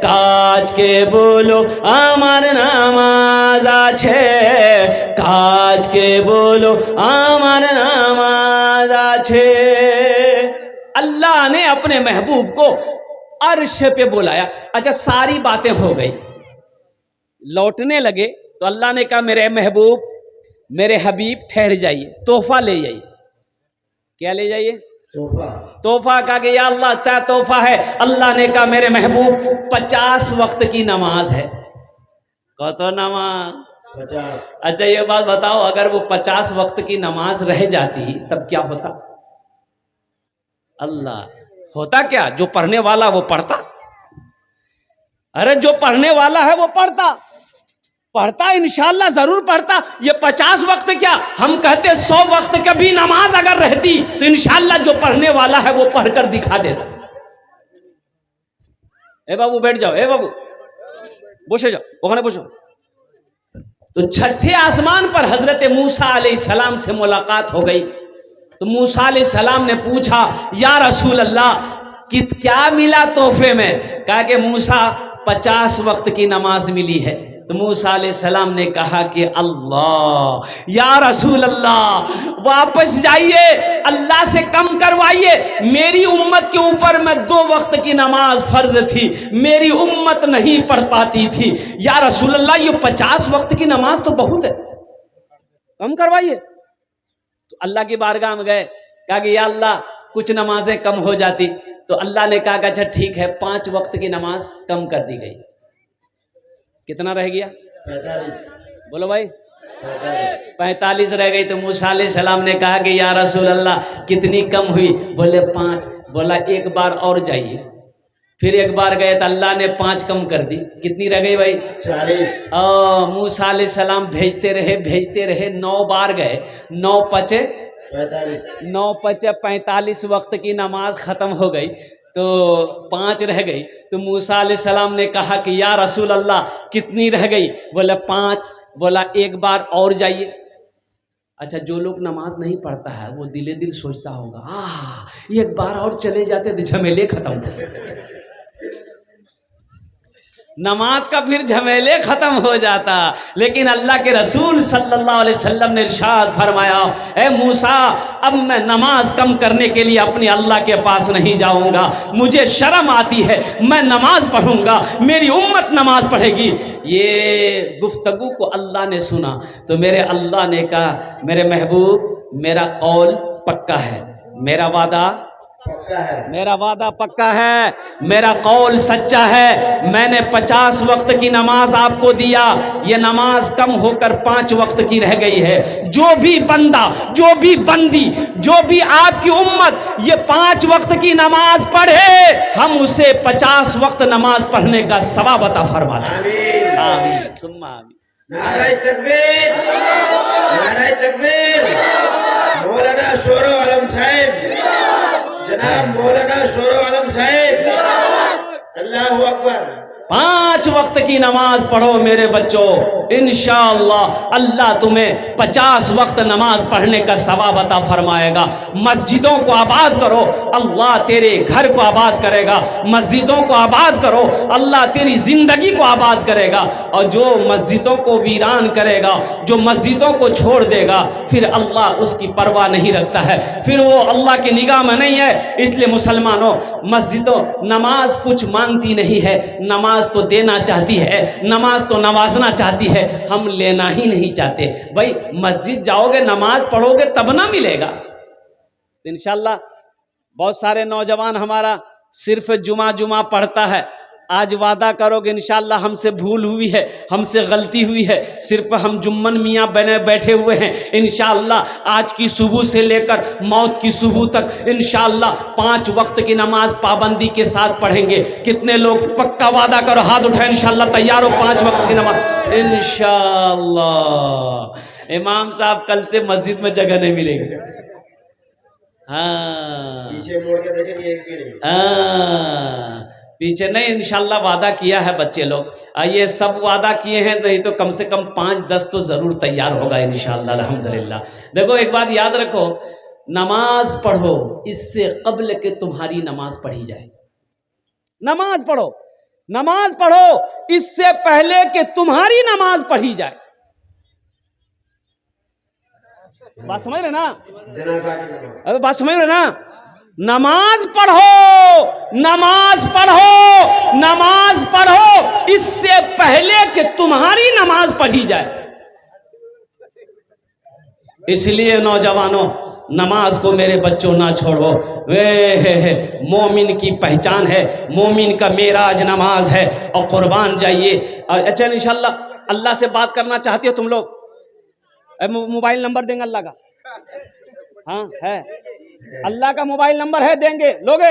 কাজকে বলো আমার নামাজ আছে, কাজকে বলো আমার নামাজ আছে। اللہ نے اپنے محبوب کو عرش پہ بلایا. اچھا ساری باتیں ہو گئی, لوٹنے لگے تو اللہ نے کہا میرے محبوب میرے حبیب ٹھہر جائیے, تحفہ لے جائیے. کیا لے جائیے, تحفہ. کہا کہ یا اللہ کیا تحفہ ہے. اللہ نے کہا میرے محبوب 50 وقت کی نماز ہے. کہو نماز 50. اچھا یہ بات بتاؤ, اگر وہ 50 وقت کی نماز رہ جاتی تب کیا ہوتا. اللہ ہوتا کیا, جو پڑھنے والا وہ پڑھتا. ارے جو پڑھنے والا ہے وہ پڑھتا انشاءاللہ ضرور پڑھتا. یہ 50 وقت کیا, ہم کہتے 100 وقت کبھی نماز اگر رہتی تو انشاءاللہ جو پڑھنے والا ہے وہ پڑھ کر دکھا دیتا. اے بابو بیٹھ جاؤ, اے بابو بوشے جاؤ, اوکھانے بوشو. تو چھٹے آسمان پر حضرت موسیٰ علیہ السلام سے ملاقات ہو گئی. تو موسیٰ علیہ السلام نے پوچھا یا رسول اللہ کیا ملا تحفے میں. کہا کہ موسیٰ 50 وقت کی نماز ملی ہے. تو موسیٰ علیہ السلام نے کہا کہ اللہ یا رسول اللہ واپس جائیے، اللہ سے کم کروائیے، میری امت کے اوپر میں 2 وقت کی نماز فرض تھی، میری امت نہیں پڑھ پاتی تھی، یا رسول اللہ یہ 50 وقت کی نماز تو بہت ہے، کم کروائیے۔ تو اللہ کی بارگاہ میں گئے، کہا کہ یا اللہ کچھ نمازیں کم ہو جاتی، تو اللہ نے کہا کہ اچھا ٹھیک ہے 5 وقت کی نماز کم کر دی گئی۔ کتنا رہ گیا؟ 45 بولو بھائی 45 رہ گئی۔ تو موسیٰ علیہ السلام نے کہا کہ یا رسول اللہ کتنی کم ہوئی؟ بولے 5۔ بولا ایک بار اور جائیے، پھر ایک بار گئے تو اللہ نے 5 کم کر دی، کتنی رہ گئی بھائی؟ 40 موسیٰ علیہ السلام بھیجتے رہے 9 بار گئے، 9 پچے 45 وقت کی نماز ختم ہو گئی، تو 5 رہ گئی۔ تو موسیٰ علیہ السلام نے کہا کہ یا رسول اللہ کتنی رہ گئی؟ بولا 5۔ بولا ایک بار اور جائیے۔ اچھا جو لوگ نماز نہیں پڑھتا ہے وہ دل سوچتا ہوگا ایک بار اور چلے جاتے تو جھمیلے ختم تھے، نماز کا پھر جھمیلے ختم ہو جاتا۔ لیکن اللہ کے رسول صلی اللہ علیہ وسلم نے ارشاد فرمایا اے موسیٰ اب میں نماز کم کرنے کے لیے اپنے اللہ کے پاس نہیں جاؤں گا، مجھے شرم آتی ہے، میں نماز پڑھوں گا، میری امت نماز پڑھے گی۔ یہ گفتگو کو اللہ نے سنا تو میرے اللہ نے کہا میرے محبوب میرا قول پکا ہے، میرا وعدہ پکا ہے، میرا قول سچا ہے، میں نے 50 وقت کی نماز آپ کو دیا، یہ نماز کم ہو کر 5 وقت کی رہ گئی ہے۔ جو بھی بندہ، جو بھی بندی، جو بھی آپ کی امت یہ 5 وقت کی نماز پڑھے، ہم اسے 50 وقت نماز پڑھنے کا ثواب عطا فرما دیں۔ آمین ثم آمین۔ نعرہ تکبیر، نعرہ تکبیر، مولانا شورو عالم صاحب، جناب مولانا شورو عالم صاحب، اللہ اکبر۔ 5 وقت کی نماز پڑھو میرے بچوں، انشاءاللہ اللہ تمہیں 50 وقت نماز پڑھنے کا ثواب عطا فرمائے گا۔ مسجدوں کو آباد کرو، اللہ تیرے گھر کو آباد کرے گا، مسجدوں کو آباد کرو، اللہ تیری زندگی کو آباد کرے گا۔ اور جو مسجدوں کو ویران کرے گا، جو مسجدوں کو چھوڑ دے گا، پھر اللہ اس کی پرواہ نہیں رکھتا ہے، پھر وہ اللہ کی نگاہ میں نہیں ہے۔ اس لیے مسلمانوں مسجدوں نماز کچھ مانگتی نہیں ہے، نماز تو دینا چاہتی ہے، نماز تو نوازنا چاہتی ہے، ہم لینا ہی نہیں چاہتے۔ بھائی مسجد جاؤ گے نماز پڑھو گے تب نہ ملے گا۔ انشاءاللہ بہت سارے نوجوان ہمارا صرف جمعہ پڑھتا ہے، آج وعدہ کرو گے انشاءاللہ ہم سے بھول ہوئی ہے، ہم سے غلطی ہوئی ہے، صرف ہم جمن میاں بنے بیٹھے ہوئے ہیں، انشاءاللہ آج کی صبح سے لے کر موت کی صبح تک انشاءاللہ 5 وقت کی نماز پابندی کے ساتھ پڑھیں گے۔ کتنے لوگ پکا وعدہ کرو، ہاتھ اٹھائیں انشاءاللہ تیار ہو 5 وقت کی نماز انشاءاللہ۔ امام صاحب کل سے مسجد میں جگہ نہیں ملے گی، پیچھے موڑ کے دیکھیں گے ایک بھی نہیں، پیچھے نہیں، انشاءاللہ وعدہ کیا ہے بچے لوگ، یہ سب وعدہ کیے ہیں، نہیں تو کم سے کم 5-10 تو ضرور تیار ہوگا انشاءاللہ الحمدللہ۔ دیکھو ایک بات یاد رکھو، نماز پڑھو اس سے قبل کہ تمہاری نماز پڑھی جائے، نماز پڑھو اس سے پہلے کہ تمہاری نماز پڑھی جائے۔ بات سمجھ رہے نا؟ جنازہ کی نماز، ابھی بات سمجھ رہے نا؟ نماز پڑھو اس سے پہلے کہ تمہاری نماز پڑھی جائے۔ اس لیے نوجوانوں نماز کو میرے بچوں نہ چھوڑو، مومن کی پہچان ہے، مومن کا معراج نماز ہے، اور قربان جائیے۔ اور اچھا انشاءاللہ اللہ سے بات کرنا چاہتے ہو تم لوگ؟ موبائل نمبر دیں گے اللہ کا؟ ہاں ہے، اللہ کا موبائل نمبر ہے، دیں گے، لوگے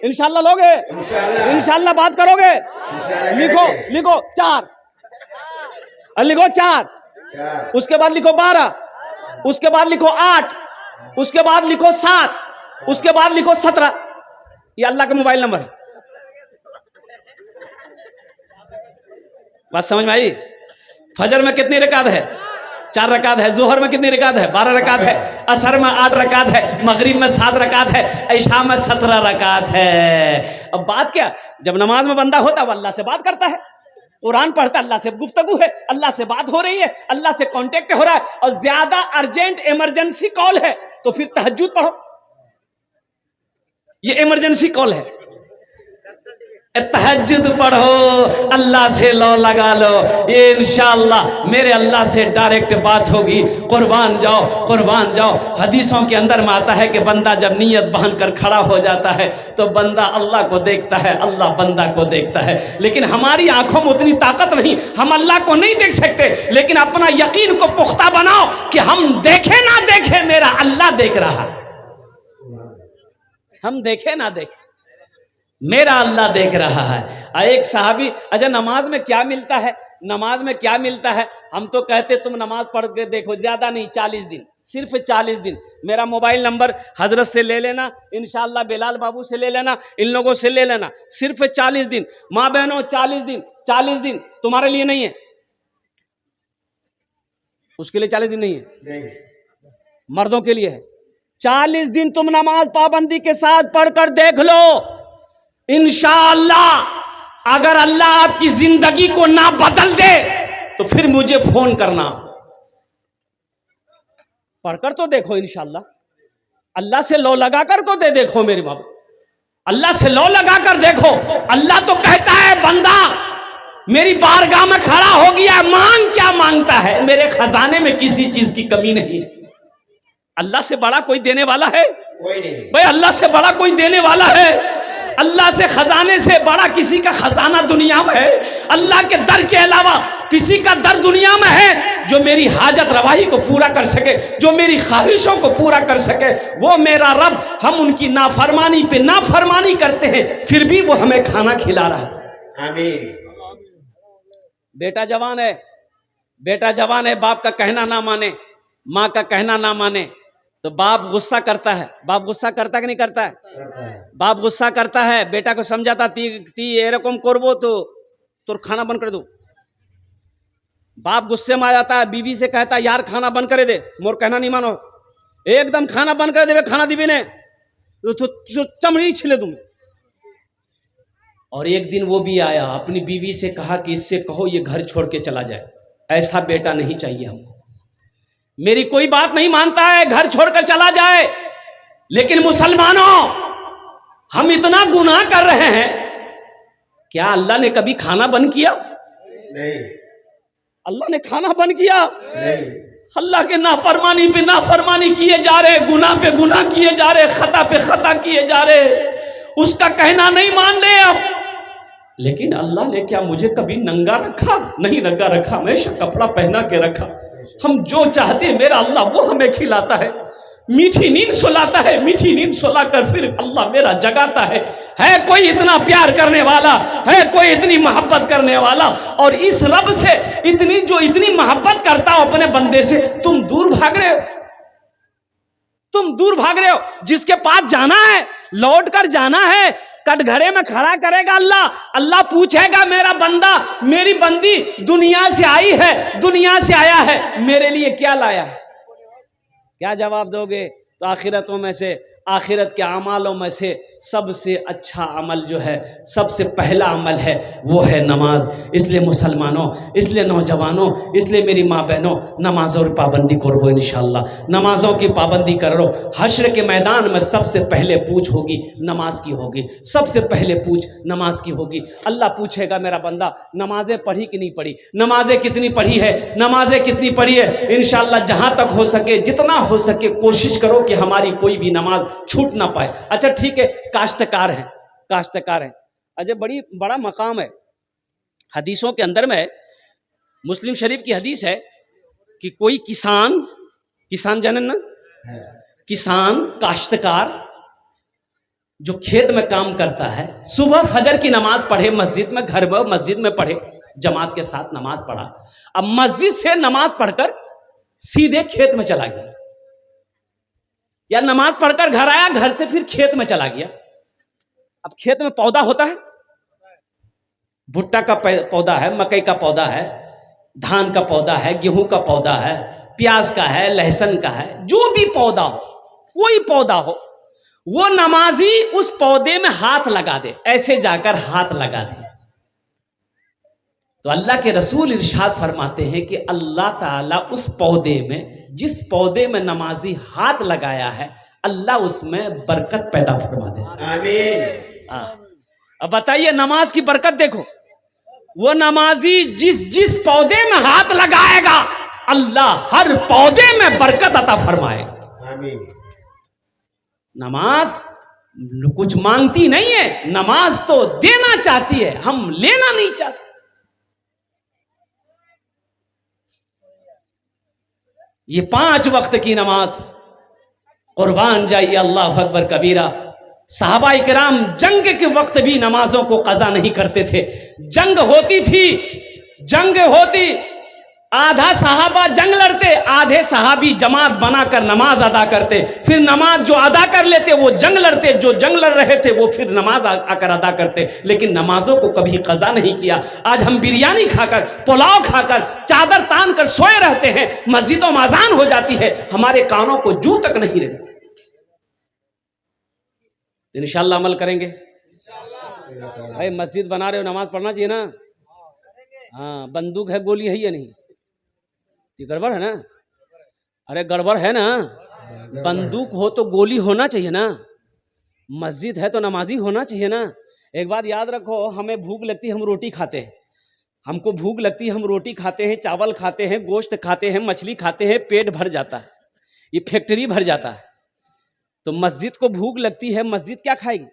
انشاءاللہ؟ لوگے انشاءاللہ بات کرو گے؟ لکھو 4، لکھو 4، اس کے بعد لکھو 12، اس کے بعد لکھو 8، اس کے بعد لکھو 7، اس کے بعد لکھو 17۔ یہ اللہ کا موبائل نمبر ہے۔ بات سمجھ میں آئی؟ فجر میں کتنی رکعت ہے؟ 4 رکعت ہے۔ ظہر میں کتنی رکعت ہے؟ 12 رکعت ہے۔ عصر میں 8 رکعت ہے۔ مغرب میں 7 رکعت ہے۔ عشاء میں 17 رکعت ہے۔ اب بات کیا؟ جب نماز میں بندہ ہوتا ہے وہ اللہ سے بات کرتا ہے، قرآن پڑھتا ہے، اللہ سے گفتگو ہے، اللہ سے بات ہو رہی ہے، اللہ سے کانٹیکٹ ہو رہا ہے، اور زیادہ ارجنٹ ایمرجنسی کال ہے تو پھر تہجد پڑھو، یہ ایمرجنسی کال ہے، تہجد پڑھو، اللہ سے لو لگا لو، یہ انشاءاللہ میرے اللہ سے ڈائریکٹ بات ہوگی۔ قربان جاؤ، قربان جاؤ۔ حدیثوں کے اندر میں آتا ہے کہ بندہ جب نیت باندھ کر کھڑا ہو جاتا ہے تو بندہ اللہ کو دیکھتا ہے، اللہ بندہ کو دیکھتا ہے، لیکن ہماری آنکھوں میں اتنی طاقت نہیں، ہم اللہ کو نہیں دیکھ سکتے، لیکن اپنا یقین کو پختہ بناؤ کہ ہم دیکھیں نہ دیکھیں میرا اللہ دیکھ رہا ہے، ہم دیکھیں نہ دیکھیں میرا اللہ دیکھ رہا ہے۔ ایک صحابی، اچھا نماز میں کیا ملتا ہے، نماز میں کیا ملتا ہے؟ ہم تو کہتے تم نماز پڑھ کے دیکھو، زیادہ نہیں، 40 دن، صرف 40 دن۔ میرا موبائل نمبر حضرت سے لے لینا، انشاءاللہ بلال بابو سے لے لینا، ان لوگوں سے لے لینا، صرف 40 دن۔ ماں بہنوں 40 دن، 40 دن تمہارے لیے نہیں ہے، اس کے لیے 40 دن نہیں ہے، مردوں کے لیے ہے۔ 40 دن تم نماز پابندی کے ساتھ پڑھ کر دیکھ لو، انشاءاللہ اگر اللہ آپ کی زندگی کو نہ بدل دے تو پھر مجھے فون کرنا، پڑھ کر تو دیکھو انشاءاللہ، اللہ سے لو لگا کر تو دے دیکھو میری ماں، اللہ سے لو لگا کر دیکھو۔ اللہ تو کہتا ہے بندہ میری بارگاہ میں کھڑا ہو گیا، مانگ کیا مانگتا ہے، میرے خزانے میں کسی چیز کی کمی نہیں ہے۔ اللہ سے بڑا کوئی دینے والا ہے بھائی، اللہ سے بڑا کوئی دینے والا ہے؟ اللہ سے خزانے سے بڑا کسی کا خزانہ دنیا میں ہے؟ اللہ کے در کے علاوہ کسی کا در دنیا میں ہے جو میری حاجت روائی کو پورا کر سکے، جو میری خواہشوں کو پورا کر سکے؟ وہ میرا رب۔ ہم ان کی نافرمانی پہ نافرمانی کرتے ہیں، پھر بھی وہ ہمیں کھانا کھلا رہا ہے۔ آمین۔ بیٹا جوان ہے، بیٹا جوان ہے، باپ کا کہنا نہ مانے، ماں کا کہنا نہ مانے تو باپ غصہ کرتا ہے۔ باپ غصہ کرتا کہ نہیں کرتا ہے؟ باپ غصہ کرتا ہے، بیٹا کو سمجھاتا تی এরকম করবো تو তোর کھانا بند کر دو۔ باپ غصے میں آ جاتا ہے، بیوی سے کہتا ہے یار کھانا بند کرے دے، مور کہنا نہیں مانو، ایک دم کھانا بند کر دے، کھانا دیوی نے تو چمڑی چھلے تم۔ اور ایک دن وہ بھی آیا، اپنی بیوی سے کہا کہ اس سے کہو یہ گھر چھوڑ کے چلا جائے، ایسا بیٹا نہیں چاہیے ہم کو، میری کوئی بات نہیں مانتا ہے، گھر چھوڑ کر چلا جائے۔ لیکن مسلمانوں، ہم اتنا گناہ کر رہے ہیں، کیا اللہ نے کبھی کھانا بند کیا؟ نہیں، اللہ نے کھانا بند کیا؟ نہیں۔ اللہ کے نافرمانی پہ نافرمانی کیے جا رہے، گناہ پہ گناہ کیے جا رہے، خطا پہ خطا کیے جا رہے، اس کا کہنا نہیں مان رہے اب۔ لیکن اللہ نے کیا مجھے کبھی ننگا رکھا؟ نہیں ننگا رکھا، ہمیشہ کپڑا پہنا کے رکھا۔ ہم جو چاہتے ہیں میرا اللہ وہ ہمیں کھلاتا ہے، میٹھی نیند سلاتا ہے، میٹھی نیند سلا کر پھر اللہ میرا جگاتا ہے۔ ہے کوئی اتنا پیار کرنے والا، ہے کوئی اتنی محبت کرنے والا، اور اس رب سے اتنی محبت کرتا ہو اپنے بندے سے، تم دور بھاگ رہے ہو، تم دور بھاگ رہے ہو۔ جس کے پاس جانا ہے، لوٹ کر جانا ہے، کٹ گھڑے میں کھڑا کرے گا اللہ پوچھے گا میرا بندہ، میری بندی دنیا سے آئی ہے، دنیا سے آیا ہے، میرے لیے کیا لایا ہے؟ کیا جواب دو گے؟ تو آخرتوں میں سے، آخرت کے اعمالوں میں سے سب سے اچھا عمل جو ہے، سب سے پہلا عمل ہے، وہ ہے نماز۔ اس لیے مسلمانوں، اس لیے نوجوانوں، اس لیے میری ماں بہنوں، نمازوں کی پابندی کرو انشاءاللہ، نمازوں کی پابندی کرو۔ حشر کے میدان میں سب سے پہلے پوچھ ہوگی نماز کی ہوگی، سب سے پہلے پوچھ نماز کی ہوگی۔ اللہ پوچھے گا میرا بندہ نمازیں پڑھی کہ نہیں پڑھی، نمازیں کتنی پڑھی ہے، نمازیں کتنی پڑھی ہے۔ انشاءاللہ جہاں تک ہو سکے، جتنا ہو سکے کوشش کرو کہ ہماری کوئی بھی نماز چھوٹ نہ پائے۔ اچھا ٹھیک ہے، کاشتکار ہیں، کاشتکار ہیں، اچھا بڑا مقام ہے حدیثوں کے اندر میں، مسلم شریف کی حدیث ہے کہ کوئی کسان جانن نا، کسان کاشتکار جو کھیت میں کام کرتا ہے، صبح فجر کی نماز پڑھے مسجد میں، گھر میں مسجد میں پڑھے، جماعت کے ساتھ نماز پڑھا، اب مسجد سے نماز پڑھ کر سیدھے کھیت میں چلا گیا، یا نماز پڑھ کر گھر آیا، گھر سے پھر کھیت میں چلا گیا۔ اب کھیت میں پودا ہوتا ہے، بھٹا کا پودا ہے، مکئی کا پودا ہے، دھان کا پودا ہے، گیہوں کا پودا ہے، پیاز کا ہے، لہسن کا ہے، جو بھی پودا ہو، کوئی پودا ہو، وہ نمازی اس پودے میں ہاتھ لگا دے، ایسے جا کر ہاتھ لگا دے، تو اللہ کے رسول ارشاد فرماتے ہیں کہ اللہ تعالیٰ اس پودے میں، جس پودے میں نمازی ہاتھ لگایا ہے، اللہ اس میں برکت پیدا فرما دیتا ہے۔ آمین۔ اب بتائیے نماز کی برکت دیکھو، وہ نمازی جس پودے میں ہاتھ لگائے گا اللہ ہر پودے میں برکت عطا فرمائے گا۔ آمین۔ نماز کچھ مانگتی نہیں ہے، نماز تو دینا چاہتی ہے، ہم لینا نہیں چاہتے۔ یہ 5 وقت کی نماز، قربان جائیے اللہ اکبر کبیرہ۔ صحابہ کرام جنگ کے وقت بھی نمازوں کو قضا نہیں کرتے تھے۔ جنگ ہوتی تھی، جنگ ہوتی، آدھا صحابہ جنگ لڑتے، آدھے صحابی جماعت بنا کر نماز ادا کرتے، پھر نماز جو ادا کر لیتے وہ جنگ لڑتے، جو جنگ لڑ رہے تھے وہ پھر نماز آ کر ادا کرتے، لیکن نمازوں کو کبھی قضا نہیں کیا۔ آج ہم بریانی کھا کر، پلاؤ کھا کر، چادر تان کر سوئے رہتے ہیں، مسجدوں میں اذان ہو جاتی ہے، ہمارے کانوں کو جو تک نہیں رہتی۔ انشاءاللہ عمل کریں گے بھائی، مسجد بنا رہے ہو نماز پڑھنا چاہیے نا۔ ہاں، بندوق ہے گولی ہے یا نہیں؟ یہ گڑبڑ ہے نا؟ ارے گڑبڑ ہے نا، بندوق ہو تو گولی ہونا چاہیے نا، مسجد ہے تو نمازی ہونا چاہیے نا۔ ایک بات یاد رکھو، ہمیں بھوک لگتی ہے ہم روٹی کھاتے ہیں، ہم کو بھوک لگتی ہے ہم روٹی کھاتے ہیں، چاول کھاتے ہیں، گوشت کھاتے ہیں، مچھلی کھاتے ہیں، پیٹ بھر جاتا ہے، یہ فیکٹری بھر جاتا ہے۔ تو مسجد کو بھوک لگتی ہے، مسجد کیا کھائے گی؟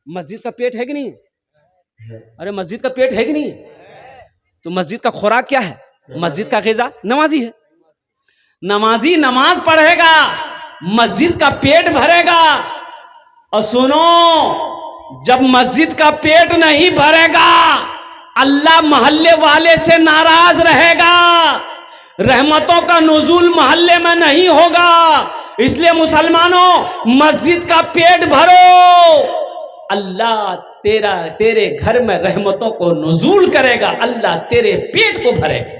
مسجد کا پیٹ ہے کہ نہیں؟ ارے مسجد کا پیٹ ہے کہ نہیں؟ تو مسجد کا خوراک کیا ہے؟ مسجد کا غذا نمازی ہے۔ نمازی نماز پڑھے گا، مسجد کا پیٹ بھرے گا۔ اور سنو، جب مسجد کا پیٹ نہیں بھرے گا اللہ محلے والے سے ناراض رہے گا، رحمتوں کا نزول محلے میں نہیں ہوگا۔ اس لیے مسلمانوں، مسجد کا پیٹ بھرو، اللہ تیرے گھر میں رحمتوں کو نزول کرے گا، اللہ تیرے پیٹ کو بھرے گا۔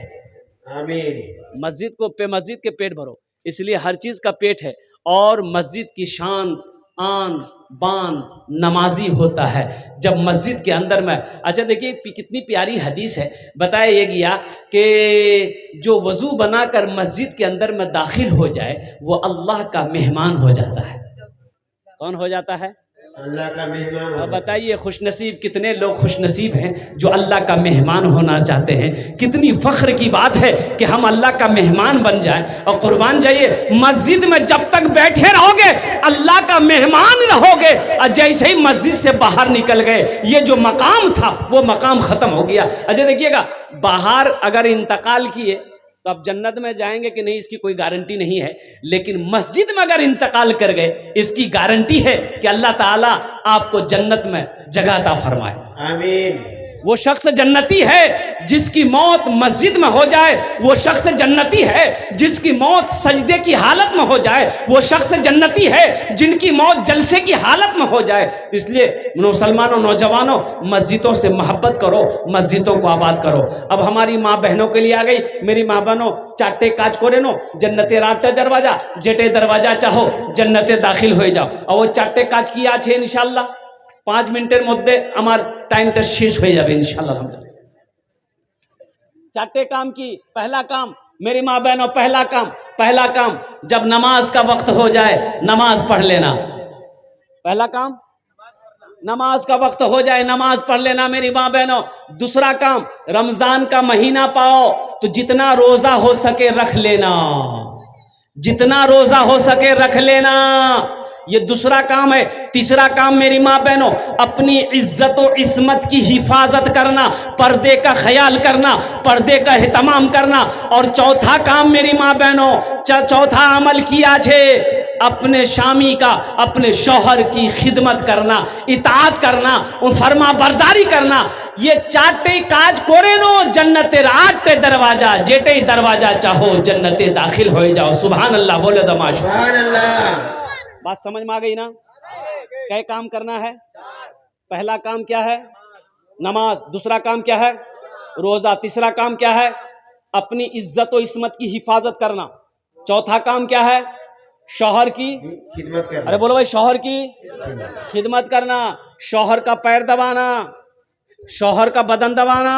آمین۔ مسجد کے پیٹ بھرو، اس لیے ہر چیز کا پیٹ ہے، اور مسجد کی شان آن بان نمازی ہوتا ہے۔ جب مسجد کے اندر میں، اچھا دیکھیے کتنی پیاری حدیث ہے، بتایا یہ گیا کہ جو وضو بنا کر مسجد کے اندر میں داخل ہو جائے وہ اللہ کا مہمان ہو جاتا ہے۔ کون ہو جاتا ہے؟ اللہ کا مہمان۔ اب بتائیے خوش نصیب کتنے لوگ خوش نصیب ہیں جو اللہ کا مہمان ہونا چاہتے ہیں۔ کتنی فخر کی بات ہے کہ ہم اللہ کا مہمان بن جائیں۔ اور قربان جائیے، مسجد میں جب تک بیٹھے رہو گے اللہ کا مہمان رہو گے، اور جیسے ہی مسجد سے باہر نکل گئے یہ جو مقام تھا وہ مقام ختم ہو گیا۔ اچھا دیکھیے گا، باہر اگر انتقال کیے تو اب جنت میں جائیں گے کہ نہیں اس کی کوئی گارنٹی نہیں ہے، لیکن مسجد میں اگر انتقال کر گئے اس کی گارنٹی ہے کہ اللہ تعالیٰ آپ کو جنت میں جگہ عطا فرمائے۔ آمین۔ وہ شخص جنتی ہے جس کی موت مسجد میں ہو جائے، وہ شخص جنتی ہے جس کی موت سجدے کی حالت میں ہو جائے، وہ شخص جنتی ہے جن کی موت جلسے کی حالت میں ہو جائے۔ اس لیے مسلمانوں، نوجوانوں، مسجدوں سے محبت کرو، مسجدوں کو آباد کرو۔ اب ہماری ماں بہنوں کے لیے آ گئی، میری ماں بہنوں چاٹے کاج کو رہنو جنتے راٹے دروازہ جیٹے دروازہ چاہو جنتے داخل ہوئے جاؤ۔ اور وہ چاٹے کاج کیا আছে ইনশাআল্লাহ 5 মিনিটের মধ্যে আমার টাইমটা শেষ হয়ে যাবে ইনশাআল্লাহ। چاٹے کام کی، پہلا کام میری ماں بہنوں، پہلا کام جب نماز کا وقت ہو جائے نماز پڑھ لینا۔ پہلا کام نماز کا وقت ہو جائے نماز پڑھ لینا میری ماں بہنوں۔ دوسرا کام، رمضان کا مہینہ پاؤ تو جتنا روزہ ہو سکے رکھ لینا، جتنا روزہ ہو سکے رکھ لینا، یہ دوسرا کام ہے۔ تیسرا کام میری ماں بہنوں، اپنی عزت و عصمت کی حفاظت کرنا، پردے کا خیال کرنا، پردے کا اہتمام کرنا۔ اور چوتھا کام میری ماں بہنوں، چوتھا عمل کیا چھے اپنے شامی کا، اپنے شوہر کی خدمت کرنا، اطاعت کرنا، فرما برداری کرنا۔ یہ چاٹے کاج کورے نو جنتے راٹے دروازہ جیٹے دروازہ چاہو جنتے داخل ہوئے جاؤ۔ سبحان اللہ بولے دماش۔ سبحان اللہ۔ بات سمجھ میں آ گئی نا؟ کیا کام کرنا ہے؟ پہلا کام کیا ہے؟ نماز۔ دوسرا کام کیا ہے؟ روزہ۔ تیسرا کام کیا ہے؟ اپنی عزت و عصمت کی حفاظت کرنا۔ چوتھا کام کیا ہے؟ شوہر کی خدمت کرنا۔ ارے بولو بھائی، شوہر کی خدمت کرنا، شوہر کا پیر دبانا، شوہر کا بدن دبانا،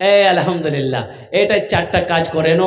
আলহামদুলিল্লাহ, এটা চারটা কাজ করে নো,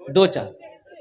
2-4,